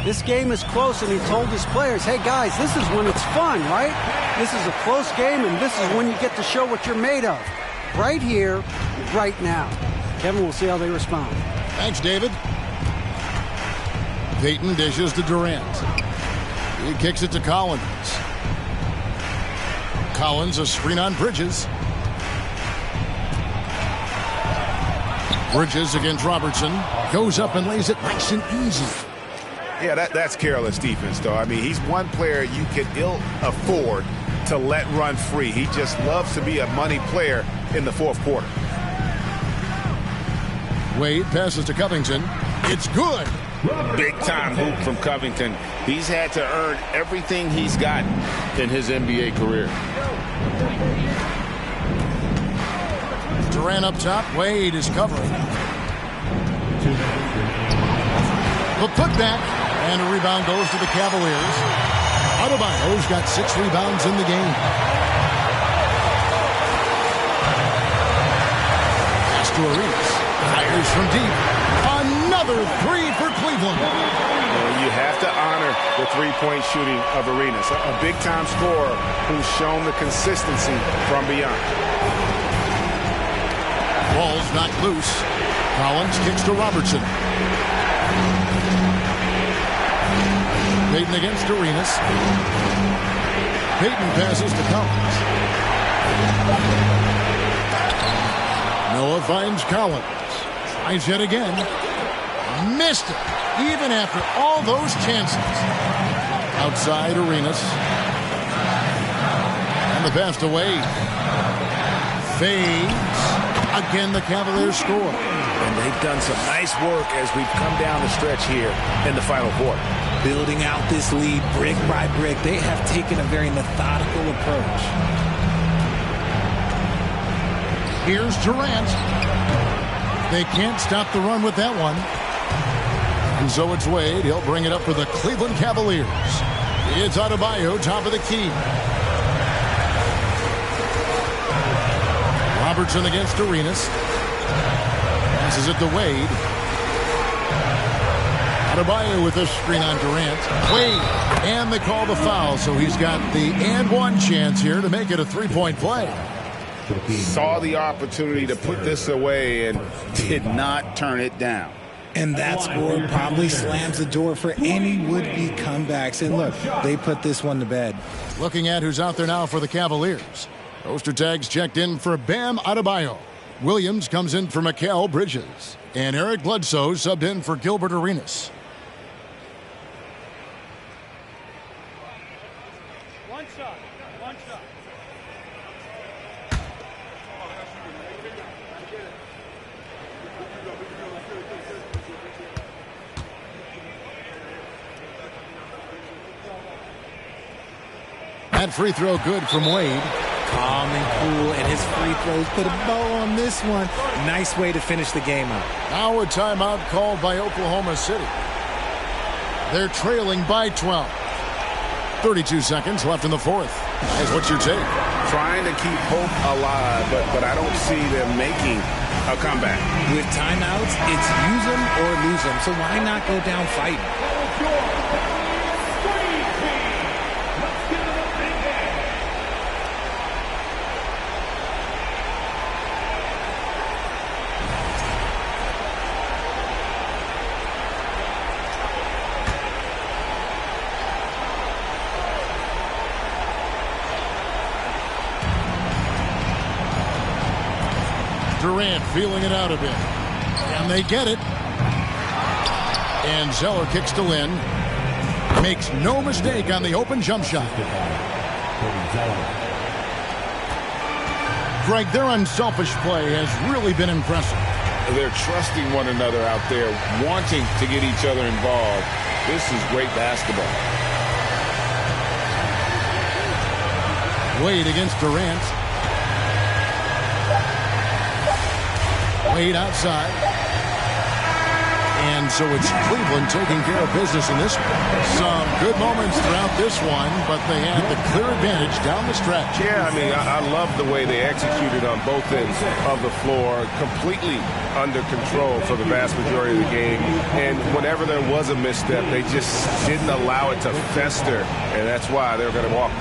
This game is close, and he told his players, hey, guys, this is when it's fun, right? This is a close game, and this is when you get to show what you're made of. Right here, right now. Kevin, we'll see how they respond. Thanks, David. Payton dishes to Durant. He kicks it to Collins. Collins, a screen on Bridges. Bridges against Robertson. Goes up and lays it nice and easy. Yeah, that's careless defense, though. I mean, he's one player you can ill afford to let run free. He just loves to be a money player in the fourth quarter. Wade passes to Covington. It's good. Big-time hoop from Covington. He's had to earn everything he's gotten in his NBA career. Durant up top. Wade is covering. The putback, and a rebound goes to the Cavaliers. Adebayo's got 6 rebounds in the game. Pass to Arenas. Fires from deep. Another 3 for Cleveland. You have to honor the three-point shooting of Arenas, a big-time scorer who's shown the consistency from beyond. Ball's knocked loose. Collins kicks to Robertson. Payton against Arenas. Payton passes to Collins. Noah finds Collins. Tries yet again. Missed it, even after all those chances. Outside Arenas. And the pass to Wade. Fades. Again, the Cavaliers score. And they've done some nice work as we've come down the stretch here in the final quarter. Building out this lead brick by brick. They have taken a very methodical approach. Here's Durant. They can't stop the run with that one. And so it's Wade. He'll bring it up for the Cleveland Cavaliers. It's Adebayo, top of the key. Robertson against Arenas. Passes it to Wade. Adebayo with a screen on Durant. Wade. And they call the foul, so he's got the and one chance here to make it a 3-point play. Saw the opportunity to put this away and did not turn it down. And that score probably slams the door for any would-be comebacks. And look, they put this one to bed. Looking at who's out there now for the Cavaliers. Poster tags checked in for Bam Adebayo. Williams comes in for Mikal Bridges. And Eric Bledsoe subbed in for Gilbert Arenas. One shot. That free throw good from Wade. Calm and cool, and his free throws put a bow on this one. Nice way to finish the game up. Now a timeout called by Oklahoma City. They're trailing by 12. 32 seconds left in the fourth. Guys, what's your take? Trying to keep hope alive, but I don't see them making a comeback. With timeouts, it's use them or lose them. So why not go down fighting? Durant feeling it out a bit. And they get it. And Zeller kicks to Lynn. Makes no mistake on the open jump shot. Greg, their unselfish play has really been impressive. They're trusting one another out there, wanting to get each other involved. This is great basketball. Wade against Durant. Wade outside. And so it's Cleveland taking care of business in this one. Some good moments throughout this one, but they had the clear advantage down the stretch. Yeah, I mean, I love the way they executed on both ends of the floor, completely under control for the vast majority of the game. And whenever there was a misstep, they just didn't allow it to fester, and that's why they're going to walk.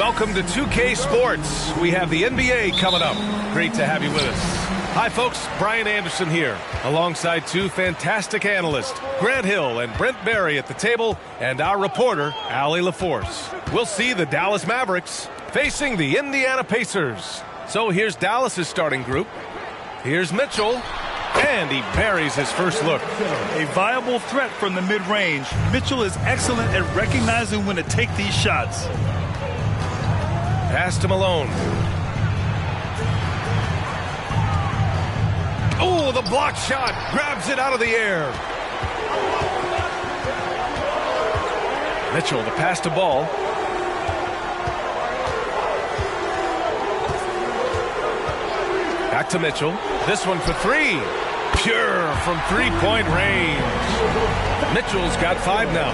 Welcome to 2K Sports. We have the NBA coming up. Great to have you with us. Hi, folks. Brian Anderson here, alongside two fantastic analysts, Grant Hill and Brent Barry at the table, and our reporter, Allie LaForce. We'll see the Dallas Mavericks facing the Indiana Pacers. So here's Dallas's starting group. Here's Mitchell, and he buries his first look. A viable threat from the mid-range. Mitchell is excellent at recognizing when to take these shots. Pass to Malone. Oh, the block shot. Grabs it out of the air. Mitchell, the pass to Ball. Back to Mitchell. This one for three. Pure from three-point range. Mitchell's got 5 now.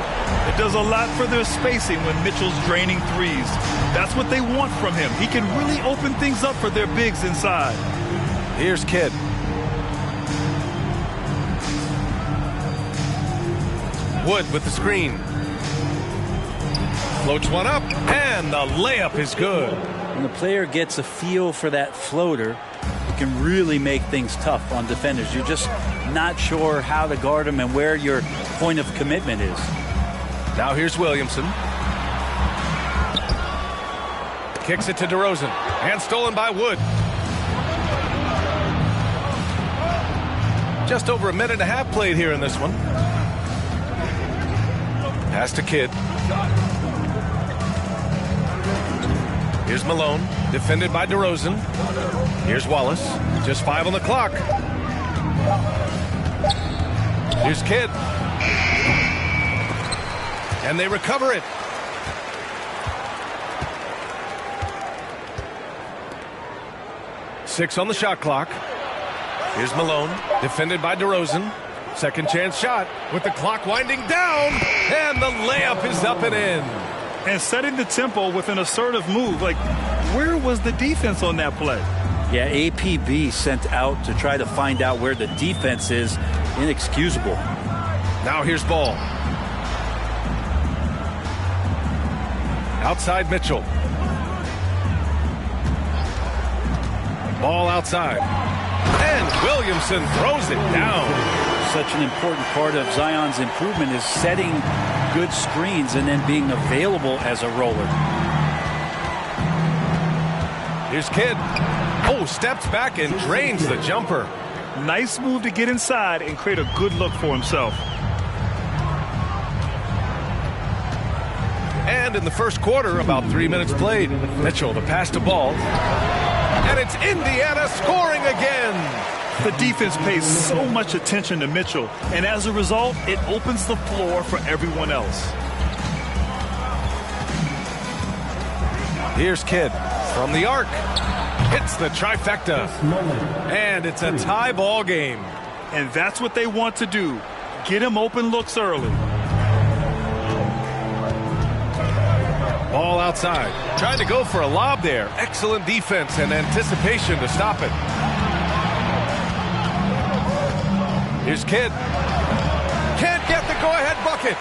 It does a lot for their spacing when Mitchell's draining threes. That's what they want from him. He can really open things up for their bigs inside. Here's Kidd. Wood with the screen. Floats one up, and the layup is good. When the player gets a feel for that floater, it can really make things tough on defenders. You're just not sure how to guard them and where your point of commitment is. Now here's Williamson. Kicks it to DeRozan, and stolen by Wood. Just over a minute and a half played here in this one. Pass to Kidd. Malone, defended by DeRozan. Here's Wallace, just 5 on the clock. Here's Kidd. And they recover it. Six on the shot clock. Here's Malone, defended by DeRozan. Second chance shot with the clock winding down. And the layup is up and in. And setting the tempo with an assertive move. Like, where was the defense on that play? Yeah, APB sent out to try to find out where the defense is. Inexcusable. Now here's Ball. Outside Mitchell. Ball outside. And Williamson throws it down. Such an important part of Zion's improvement is setting good screens and then being available as a roller. Here's Kidd. Oh, steps back and drains the jumper. Nice move to get inside and create a good look for himself. And in the first quarter, about 3 minutes played. Mitchell, the pass to Ball. And it's Indiana scoring again. The defense pays so much attention to Mitchell, and as a result, it opens the floor for everyone else. Here's Kidd from the arc. Hits the trifecta. And it's a tie ball game. And that's what they want to do. Get him open looks early. Ball outside. Trying to go for a lob there. Excellent defense and anticipation to stop it. Here's Kidd. Can't get the go-ahead bucket.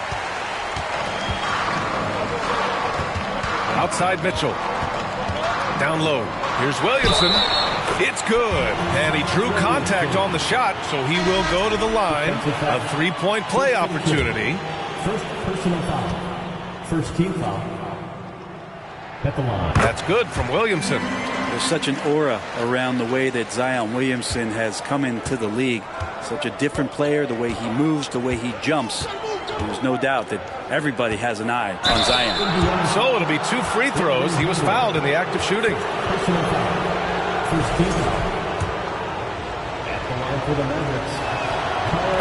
Outside Mitchell. Down low. Here's Williamson. It's good. And he drew contact on the shot, so he will go to the line. A three-point play opportunity. First personal foul. First team foul. At the line. That's good from Williamson. There's such an aura around the way that Zion Williamson has come into the league. Such a different player, the way he moves, the way he jumps. There's no doubt that everybody has an eye on Zion. So it'll be 2 free throws. He was fouled in the act of shooting.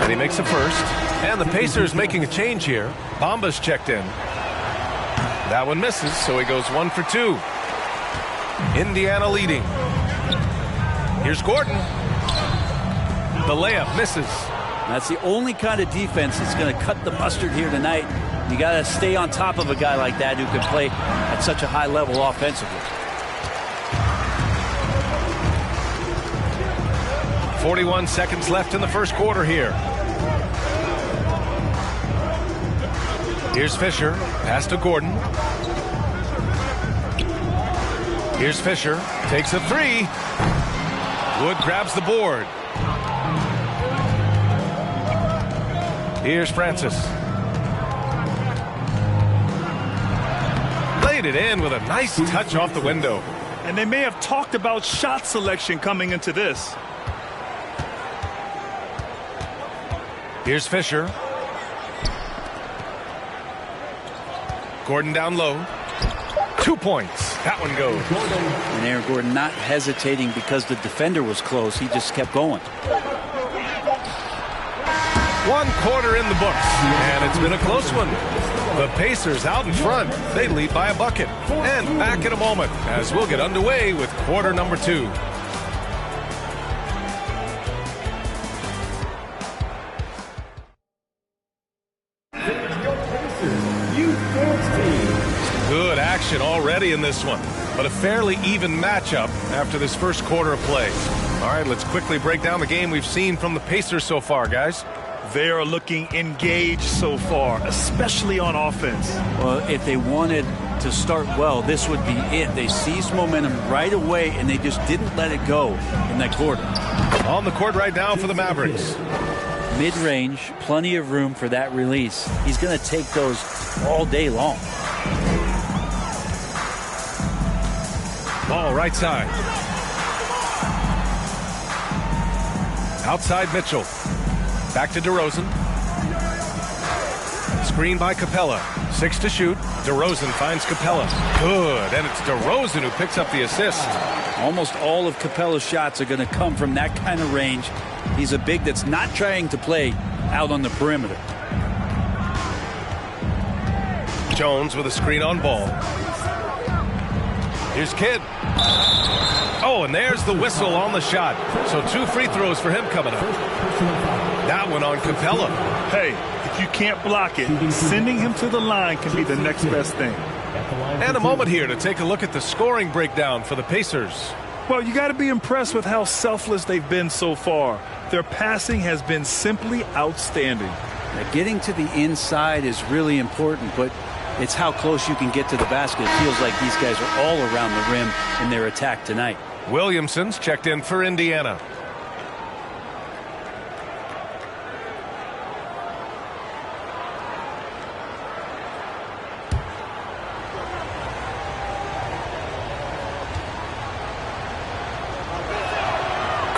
And he makes a first. And the Pacers making a change here. Bamba's checked in. That one misses, so he goes 1 for 2. Indiana leading. Here's Gordon. The layup misses. That's the only kind of defense that's going to cut the mustard here tonight. You got to stay on top of a guy like that who can play at such a high level offensively. 41 seconds left in the first quarter here. Here's Fisher. Pass to Gordon. Here's Fisher. Takes a 3. Wood grabs the board. Here's Francis. Laid it in with a nice touch off the window. And they may have talked about shot selection coming into this. Here's Fisher. Gordon down low. 2 points. That one goes. And Aaron Gordon not hesitating because the defender was close. He just kept going. 1 quarter in the books, and it's been a close one. The Pacers out in front. They lead by a bucket. And back in a moment as we'll get underway with quarter number 2. Good action already in this one, but a fairly even matchup after this first quarter of play. All right, let's quickly break down the game we've seen from the Pacers so far, guys. They are looking engaged so far, especially on offense. Well, if they wanted to start well, this would be it. They seized momentum right away, and they just didn't let it go in that quarter. On the court right now for the Mavericks. Mid-range, plenty of room for that release. He's going to take those all day long. Ball right side. Outside Mitchell. Back to DeRozan. screen by Capella. 6 to shoot. DeRozan finds Capella. Good. And it's DeRozan who picks up the assist. Almost all of Capella's shots are going to come from that kind of range. He's a big that's not trying to play out on the perimeter. Jones with a screen on ball. Here's Kidd. Oh, and there's the whistle on the shot. So 2 free throws for him coming up. That one on Capella. Hey, if you can't block it, sending him to the line can be the next best thing. And a moment here to take a look at the scoring breakdown for the Pacers. Well, you got to be impressed with how selfless they've been so far. Their passing has been simply outstanding. Now, getting to the inside is really important, but it's how close you can get to the basket. It feels like these guys are all around the rim in their attack tonight. Williamson's checked in for Indiana.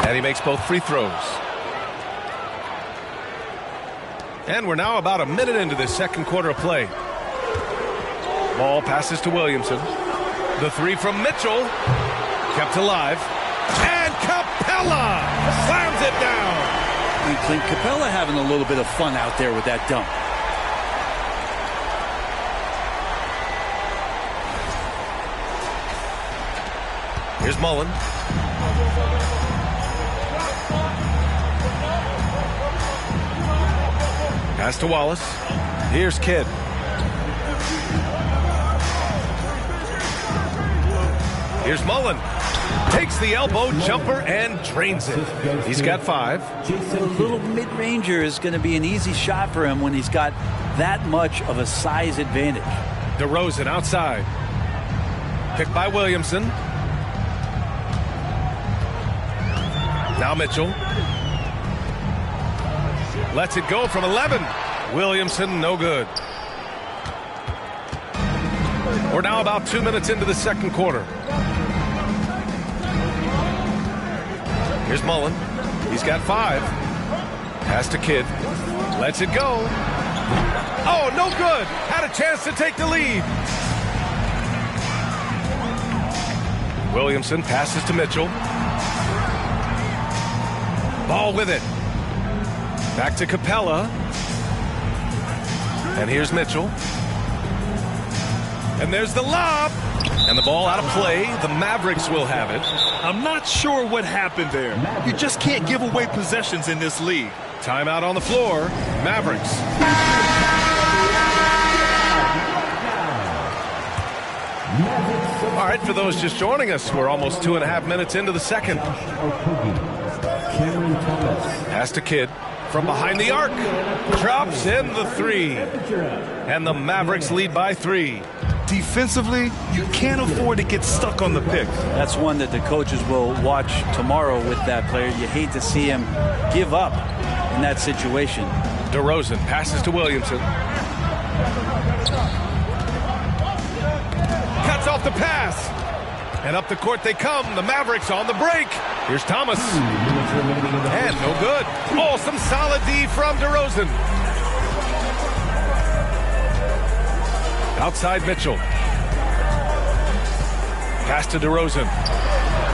And he makes both free throws. And we're now about a minute into this second quarter of play. Ball passes to Williamson. The 3 from Mitchell. Kept alive. And Capella slams it down. And Clint Capella having a little bit of fun out there with that dunk. Here's Mullen. Pass to Wallace. Here's Kidd. Here's Mullen. Takes the elbow jumper and drains it. He's got 5. A little mid-ranger is going to be an easy shot for him when he's got that much of a size advantage. DeRozan outside. Picked by Williamson. Now Mitchell. Lets it go from 11. Williamson, no good. We're now about 2 minutes into the second quarter. Here's Mullen. He's got 5. Pass to Kidd. Lets it go. Oh, no good. Had a chance to take the lead. Williamson passes to Mitchell. Ball with it. Back to Capella. And here's Mitchell. And there's the lob. And the ball out of play. The Mavericks will have it. I'm not sure what happened there. You just can't give away possessions in this league. Timeout on the floor. Mavericks. All right, for those just joining us, we're almost 2.5 minutes into the second. Pass to Kidd. From behind the arc, drops in the 3. And the Mavericks lead by 3. Defensively, you can't afford to get stuck on the pick. That's one that the coaches will watch tomorrow with that player. You hate to see him give up in that situation. DeRozan passes to Williamson. Cuts off the pass. And up the court they come. The Mavericks on the break. Here's Thomas. And no good. Oh, some solid D from DeRozan. Outside Mitchell. Pass to DeRozan.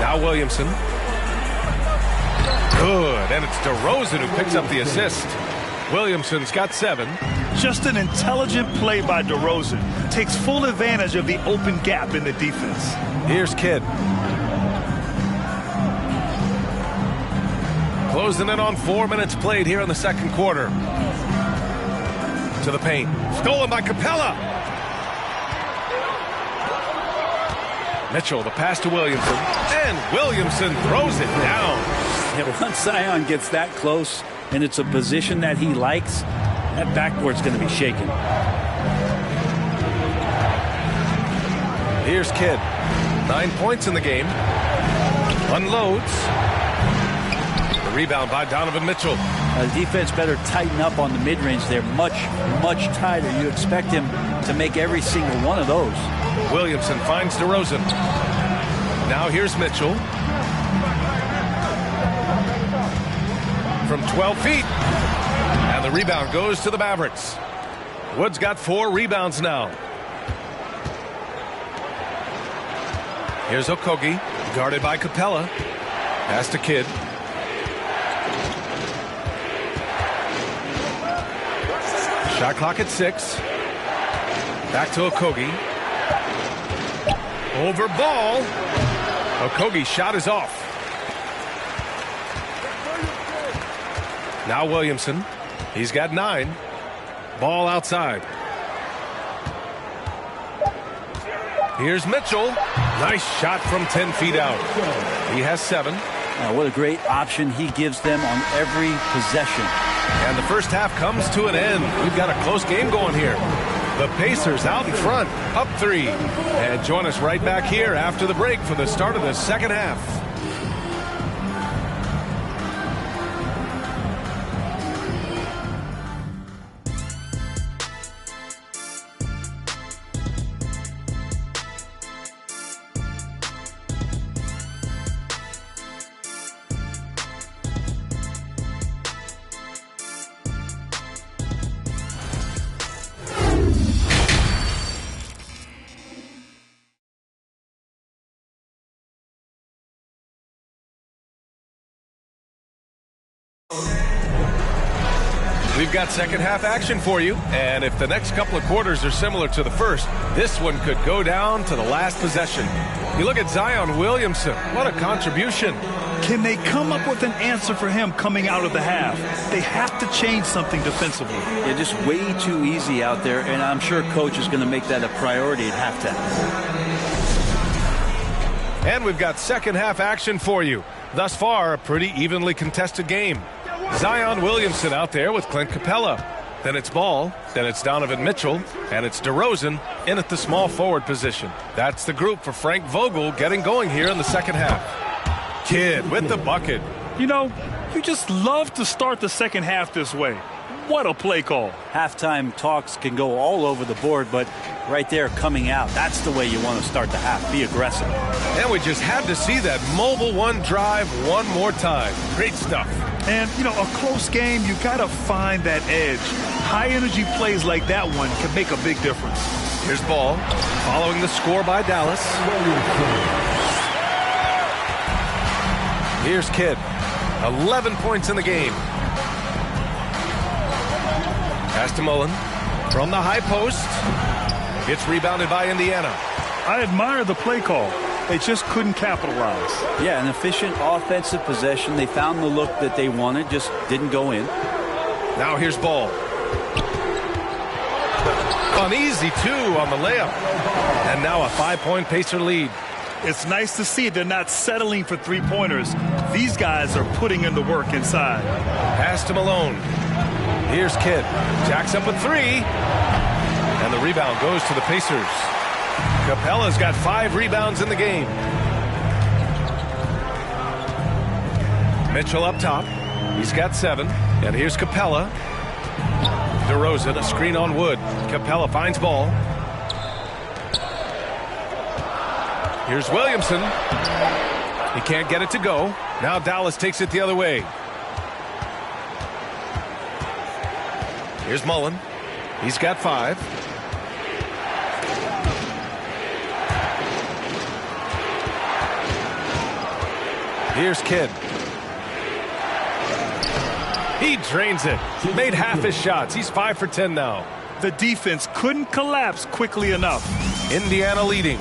Now Williamson. Good. And it's DeRozan who picks up the assist. Williamson's got 7. Just an intelligent play by DeRozan. Takes full advantage of the open gap in the defense. Here's Kidd. Closing in on 4 minutes played here in the second quarter. To the paint. Stolen by Capella. Mitchell, the pass to Williamson. And Williamson throws it down. Yeah, once Zion gets that close and it's a position that he likes, that backboard's going to be shaken. Here's Kidd. 9 points in the game. Unloads. The rebound by Donovan Mitchell. The defense better tighten up on the mid-range. They're much, much tighter. You expect him to make every single one of those. Williamson finds DeRozan. Now here's Mitchell. From 12 feet. And the rebound goes to the Mavericks. Wood's got 4 rebounds now. Here's Okogie, guarded by Capella. Pass to Kidd. Shot clock at 6. Back to Okogie. Over Ball. Okogie's shot is off. Now Williamson. He's got 9. Ball outside. Here's Mitchell. Nice shot from 10 feet out. He has 7. What a great option he gives them on every possession. And the first half comes to an end. We've got a close game going here. The Pacers out in front, up 3. And join us right back here after the break for the start of the second half. We've got second half action for you, and if the next couple of quarters are similar to the first, this one could go down to the last possession. You look at Zion Williamson, what a contribution. Can they come up with an answer for him coming out of the half? They have to change something defensively. They're just way too easy out there, and I'm sure coach is going to make that a priority at halftime. And we've got second half action for you. Thus far, a pretty evenly contested game. Zion Williamson out there with Clint Capella. Then it's Ball, then it's Donovan Mitchell, and it's DeRozan in at the small forward position. That's the group for Frank Vogel getting going here in the second half. Kidd with the bucket. You know, you just love to start the second half this way. What a play call. Halftime talks can go all over the board, but right there coming out, that's the way you want to start the half. Be aggressive. And we just had to see that mobile one drive one more time. Great stuff. And, you know, a close game, you got to find that edge. High-energy plays like that one can make a big difference. Here's Ball, following the score by Dallas. Here's Kidd, 11 points in the game. Pass to Mullen from the high post. Gets rebounded by Indiana. I admire the play call. They just couldn't capitalize. Yeah, an efficient offensive possession. They found the look that they wanted, just didn't go in. Now here's Ball. An easy 2 on the layup. And now a 5-point Pacer lead. It's nice to see they're not settling for three-pointers. These guys are putting in the work inside. Pass to Malone. Here's Kidd. Jacks up with 3. And the rebound goes to the Pacers. Capella's got 5 rebounds in the game. Mitchell up top. He's got 7. And here's Capella. DeRozan, a screen on Wood. Capella finds Ball. Here's Williamson. He can't get it to go. Now Dallas takes it the other way. Here's Mullen. He's got 5. Here's Kidd. He drains it. Made half his shots. He's 5 for 10 now. The defense couldn't collapse quickly enough. Indiana leading.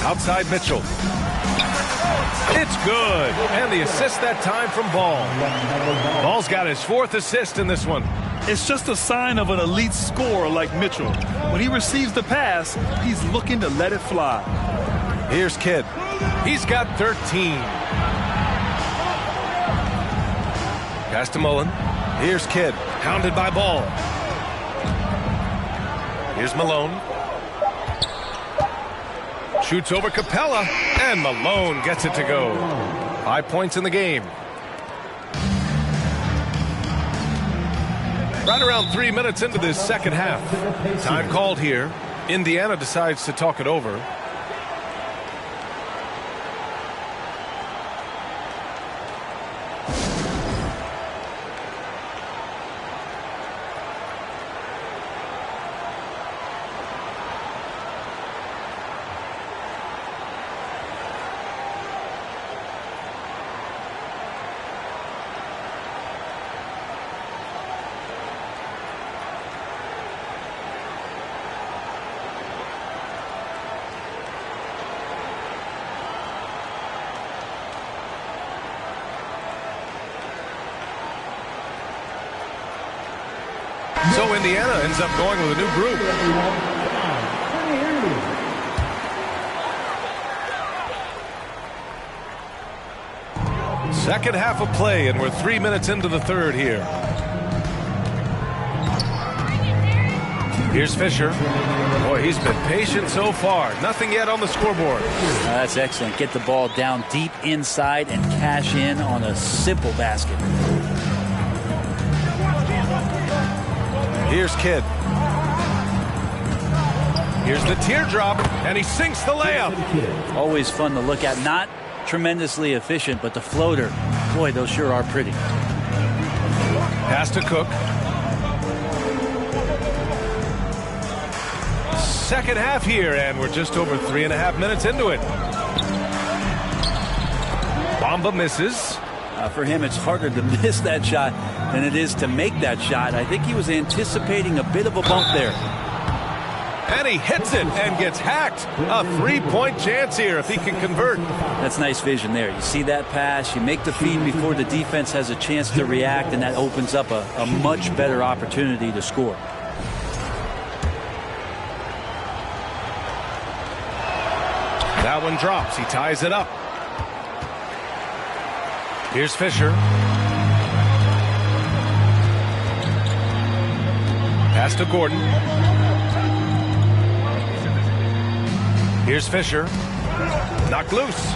Outside Mitchell. It's good. And the assist that time from Ball. Ball's got his 4th assist in this one. It's just a sign of an elite scorer like Mitchell. When he receives the pass, he's looking to let it fly. Here's Kidd. He's got 13. Pass to Mullen. Here's Kidd. Hounded by Ball. Here's Malone. Shoots over Capella. And Malone gets it to go. 5 points in the game. Right around 3 minutes into this second half. Time called here. Indiana decides to talk it over. So Indiana ends up going with a new group. Second half of play, and we're 3 minutes into the third here. Here's Fisher. Boy, he's been patient so far. Nothing yet on the scoreboard. That's excellent. Get the ball down deep inside and cash in on a simple basket. Here's Kidd. Here's the teardrop, and he sinks the layup. Always fun to look at. Not tremendously efficient, but the floater, boy, those sure are pretty. Pass to Cook. Second half here, and we're just over 3.5 minutes into it. Bamba misses. For him, it's harder to miss that shot than it is to make that shot. I think he was anticipating a bit of a bump there. And he hits it and gets hacked. A 3-point chance here if he can convert. That's nice vision there. You see that pass, you make the feed before the defense has a chance to react, and that opens up a much better opportunity to score. That one drops. He ties it up. Here's Fisher. Pass to Gordon. Here's Fisher. Knocked loose.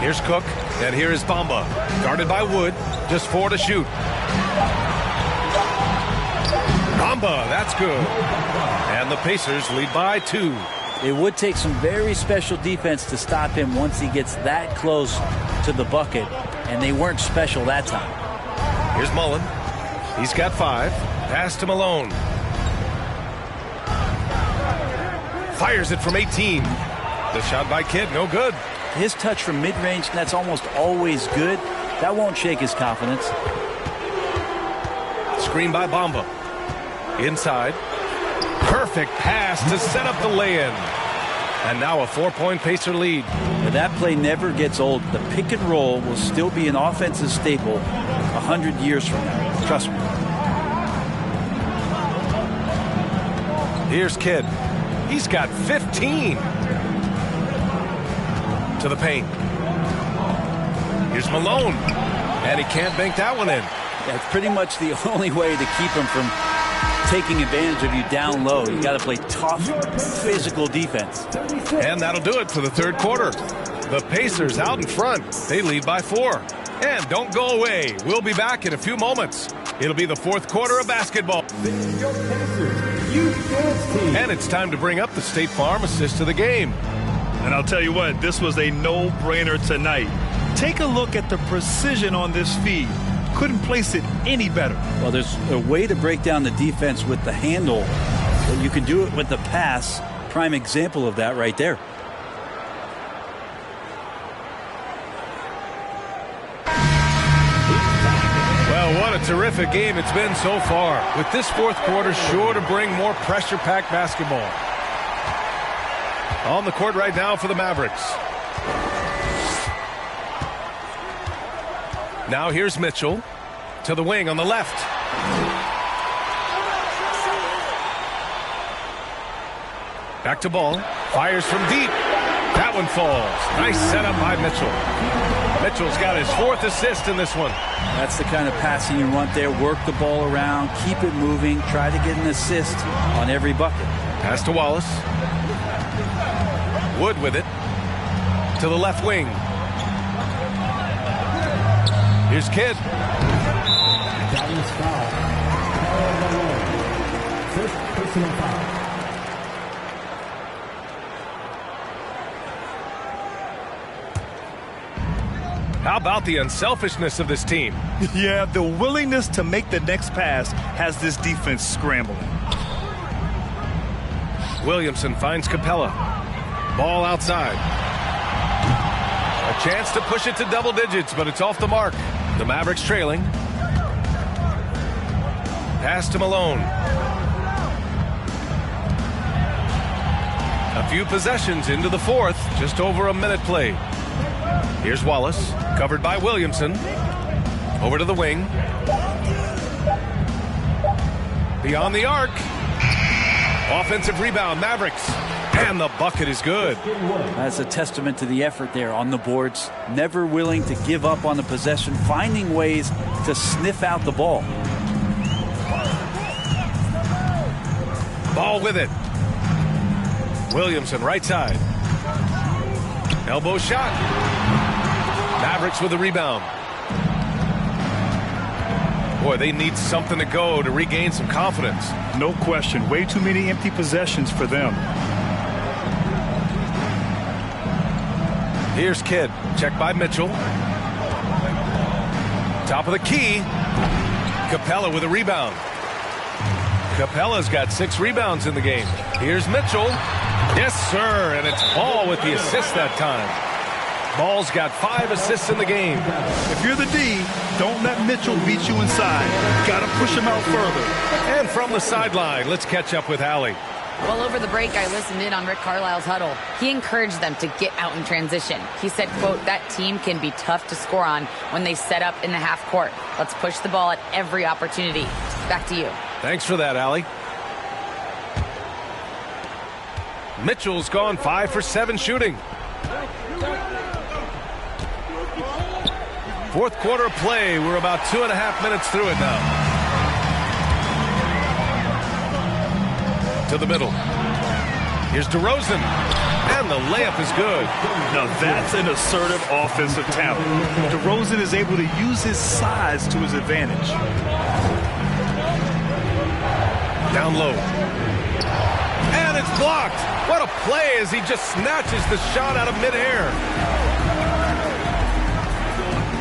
Here's Cook. And here is Bamba. Guarded by Wood. Just 4 to shoot. Bamba, that's good. And the Pacers lead by 2. It would take some very special defense to stop him once he gets that close to the bucket. And they weren't special that time. Here's Mullen. He's got 5. Pass to Malone. Fires it from 18. The shot by Kidd, no good. His touch from mid-range, that's almost always good. That won't shake his confidence. Screen by Bamba. Inside. Perfect pass to set up the lay-in. And now a 4-point Pacer lead. But that play never gets old. The pick and roll will still be an offensive staple 100 years from now. Trust me. Here's Kidd. He's got 15. To the paint. Here's Malone. And he can't bank that one in. That's pretty much the only way to keep him from taking advantage of you down low. You got to play tough, physical defense. And that'll do it for the third quarter. The Pacers out in front. They lead by 4. And don't go away. We'll be back in a few moments. It'll be the fourth quarter of basketball. And it's time to bring up the State Farm assist of the game. And I'll tell you what, this was a no-brainer tonight. Take a look at the precision on this feed. Couldn't place it any better. Well, there's a way to break down the defense with the handle, but you can do it with the pass. Prime example of that right there. Well, what a terrific game it's been so far. With this fourth quarter sure to bring more pressure-packed basketball. On the court right now for the Mavericks. Now here's Mitchell to the wing on the left. Back to Ball. Fires from deep. That one falls. Nice setup by Mitchell. Mitchell's got his 4th assist in this one. That's the kind of passing you want there. Work the ball around. Keep it moving. Try to get an assist on every bucket. Pass to Wallace. Wood with it. To the left wing. Here's Kidd. That was foul. First personal foul. How about the unselfishness of this team? Yeah, the willingness to make the next pass has this defense scrambling. Williamson finds Capella. Ball outside. A chance to push it to double digits, but it's off the mark. The Mavericks trailing. Pass to Malone. A few possessions into the fourth. Just over a minute played. Here's Wallace, covered by Williamson. Over to the wing. Beyond the arc. Offensive rebound, Mavericks. And the bucket is good. That's a testament to the effort there on the boards. Never willing to give up on the possession, finding ways to sniff out the ball. Ball with it. Williamson, right side. Elbow shot. Mavericks with the rebound. Boy, they need something to go to regain some confidence. No question. Way too many empty possessions for them. Here's Kidd. Check by Mitchell. Top of the key. Capella with a rebound. Capella's got 6 rebounds in the game. Here's Mitchell. Yes, sir. And it's Ball with the assist that time. Ball's got 5 assists in the game. If you're the D, don't let Mitchell beat you inside. Got to push him out further. And from the sideline, let's catch up with Allie. Well, over the break, I listened in on Rick Carlisle's huddle. He encouraged them to get out in transition. He said, quote, that team can be tough to score on when they set up in the half court. Let's push the ball at every opportunity. Back to you. Thanks for that, Allie. Mitchell's gone 5 for 7 shooting. Fourth quarter of play. We're about 2.5 minutes through it now. To the middle. Here's DeRozan. And the layup is good. Now that's an assertive offensive talent. DeRozan is able to use his size to his advantage. Down low. And it's blocked. What a play as he just snatches the shot out of midair.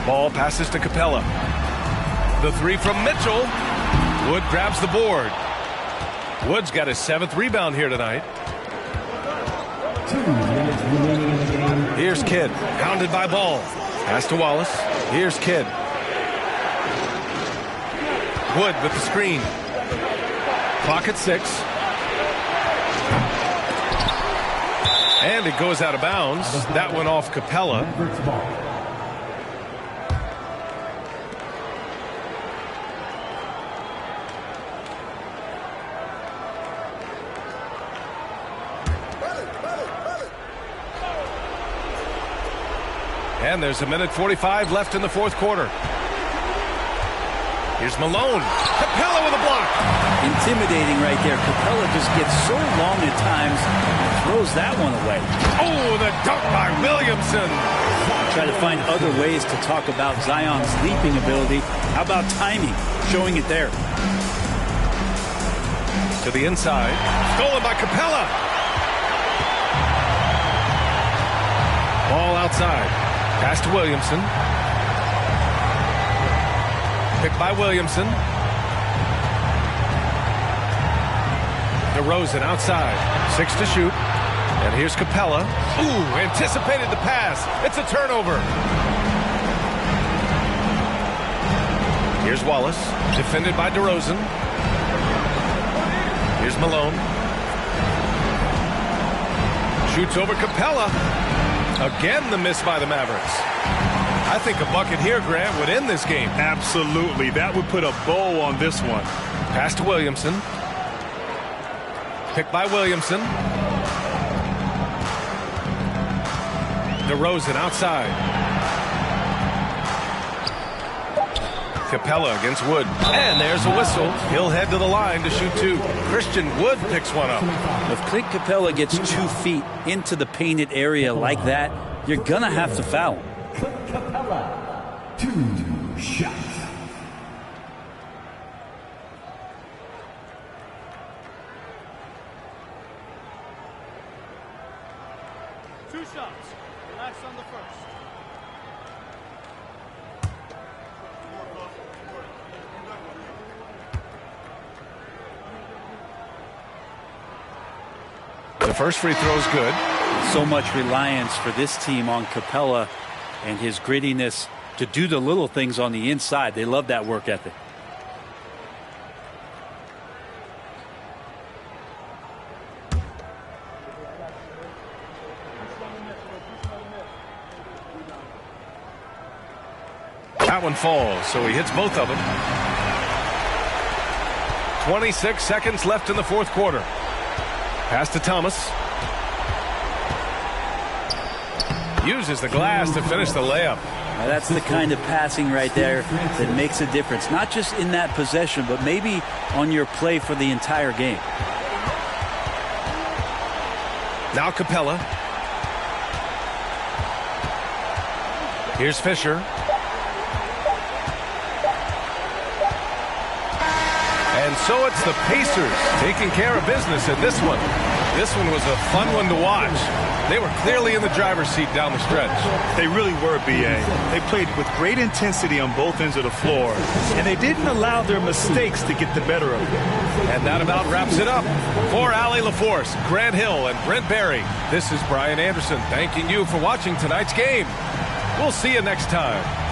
Ball passes to Capella. The 3 from Mitchell. Wood grabs the board. Wood's got his 7th rebound here tonight. Here's Kidd. Pounded by Ball. Pass to Wallace. Here's Kidd. Wood with the screen. Clock at 6. And it goes out of bounds. That went off Capella. And there's 1:45 left in the fourth quarter. Here's Malone. Capella with a block. Intimidating right there. Capella just gets so long at times and throws that one away. Oh, the dunk by Williamson. Try to find other ways to talk about Zion's leaping ability. How about timing? Showing it there. To the inside. Stolen by Capella. Ball outside. Pass to Williamson. Picked by Williamson. DeRozan outside. 6 to shoot. And here's Capella. Ooh, anticipated the pass. It's a turnover. Here's Wallace. Defended by DeRozan. Here's Malone. Shoots over Capella. Again, the miss by the Mavericks. I think a bucket here, Grant, would end this game. Absolutely. That would put a bow on this one. Pass to Williamson. Picked by Williamson. DeRozan outside. Capella against Wood. And there's a whistle. He'll head to the line to shoot 2. Christian Wood picks one up. If Clint Capella gets 2 feet into the painted area like that, you're going to have to foul him. Capella, 2 shots. Relax on the first. The first free throw is good. So much reliance for this team on Capella and his grittiness to do the little things on the inside. They love that work ethic. That one falls, so he hits both of them. 26 seconds left in the fourth quarter. Pass to Thomas. Uses the glass to finish the layup. Now that's the kind of passing right there that makes a difference. Not just in that possession, but maybe on your play for the entire game. Now Capella. Here's Fisher. And so it's the Pacers taking care of business in this one. This one was a fun one to watch. They were clearly in the driver's seat down the stretch. They really were, B.A. They played with great intensity on both ends of the floor, and they didn't allow their mistakes to get the better of them. And that about wraps it up. For Allie LaForce, Grant Hill, and Brent Barry, this is Brian Anderson thanking you for watching tonight's game. We'll see you next time.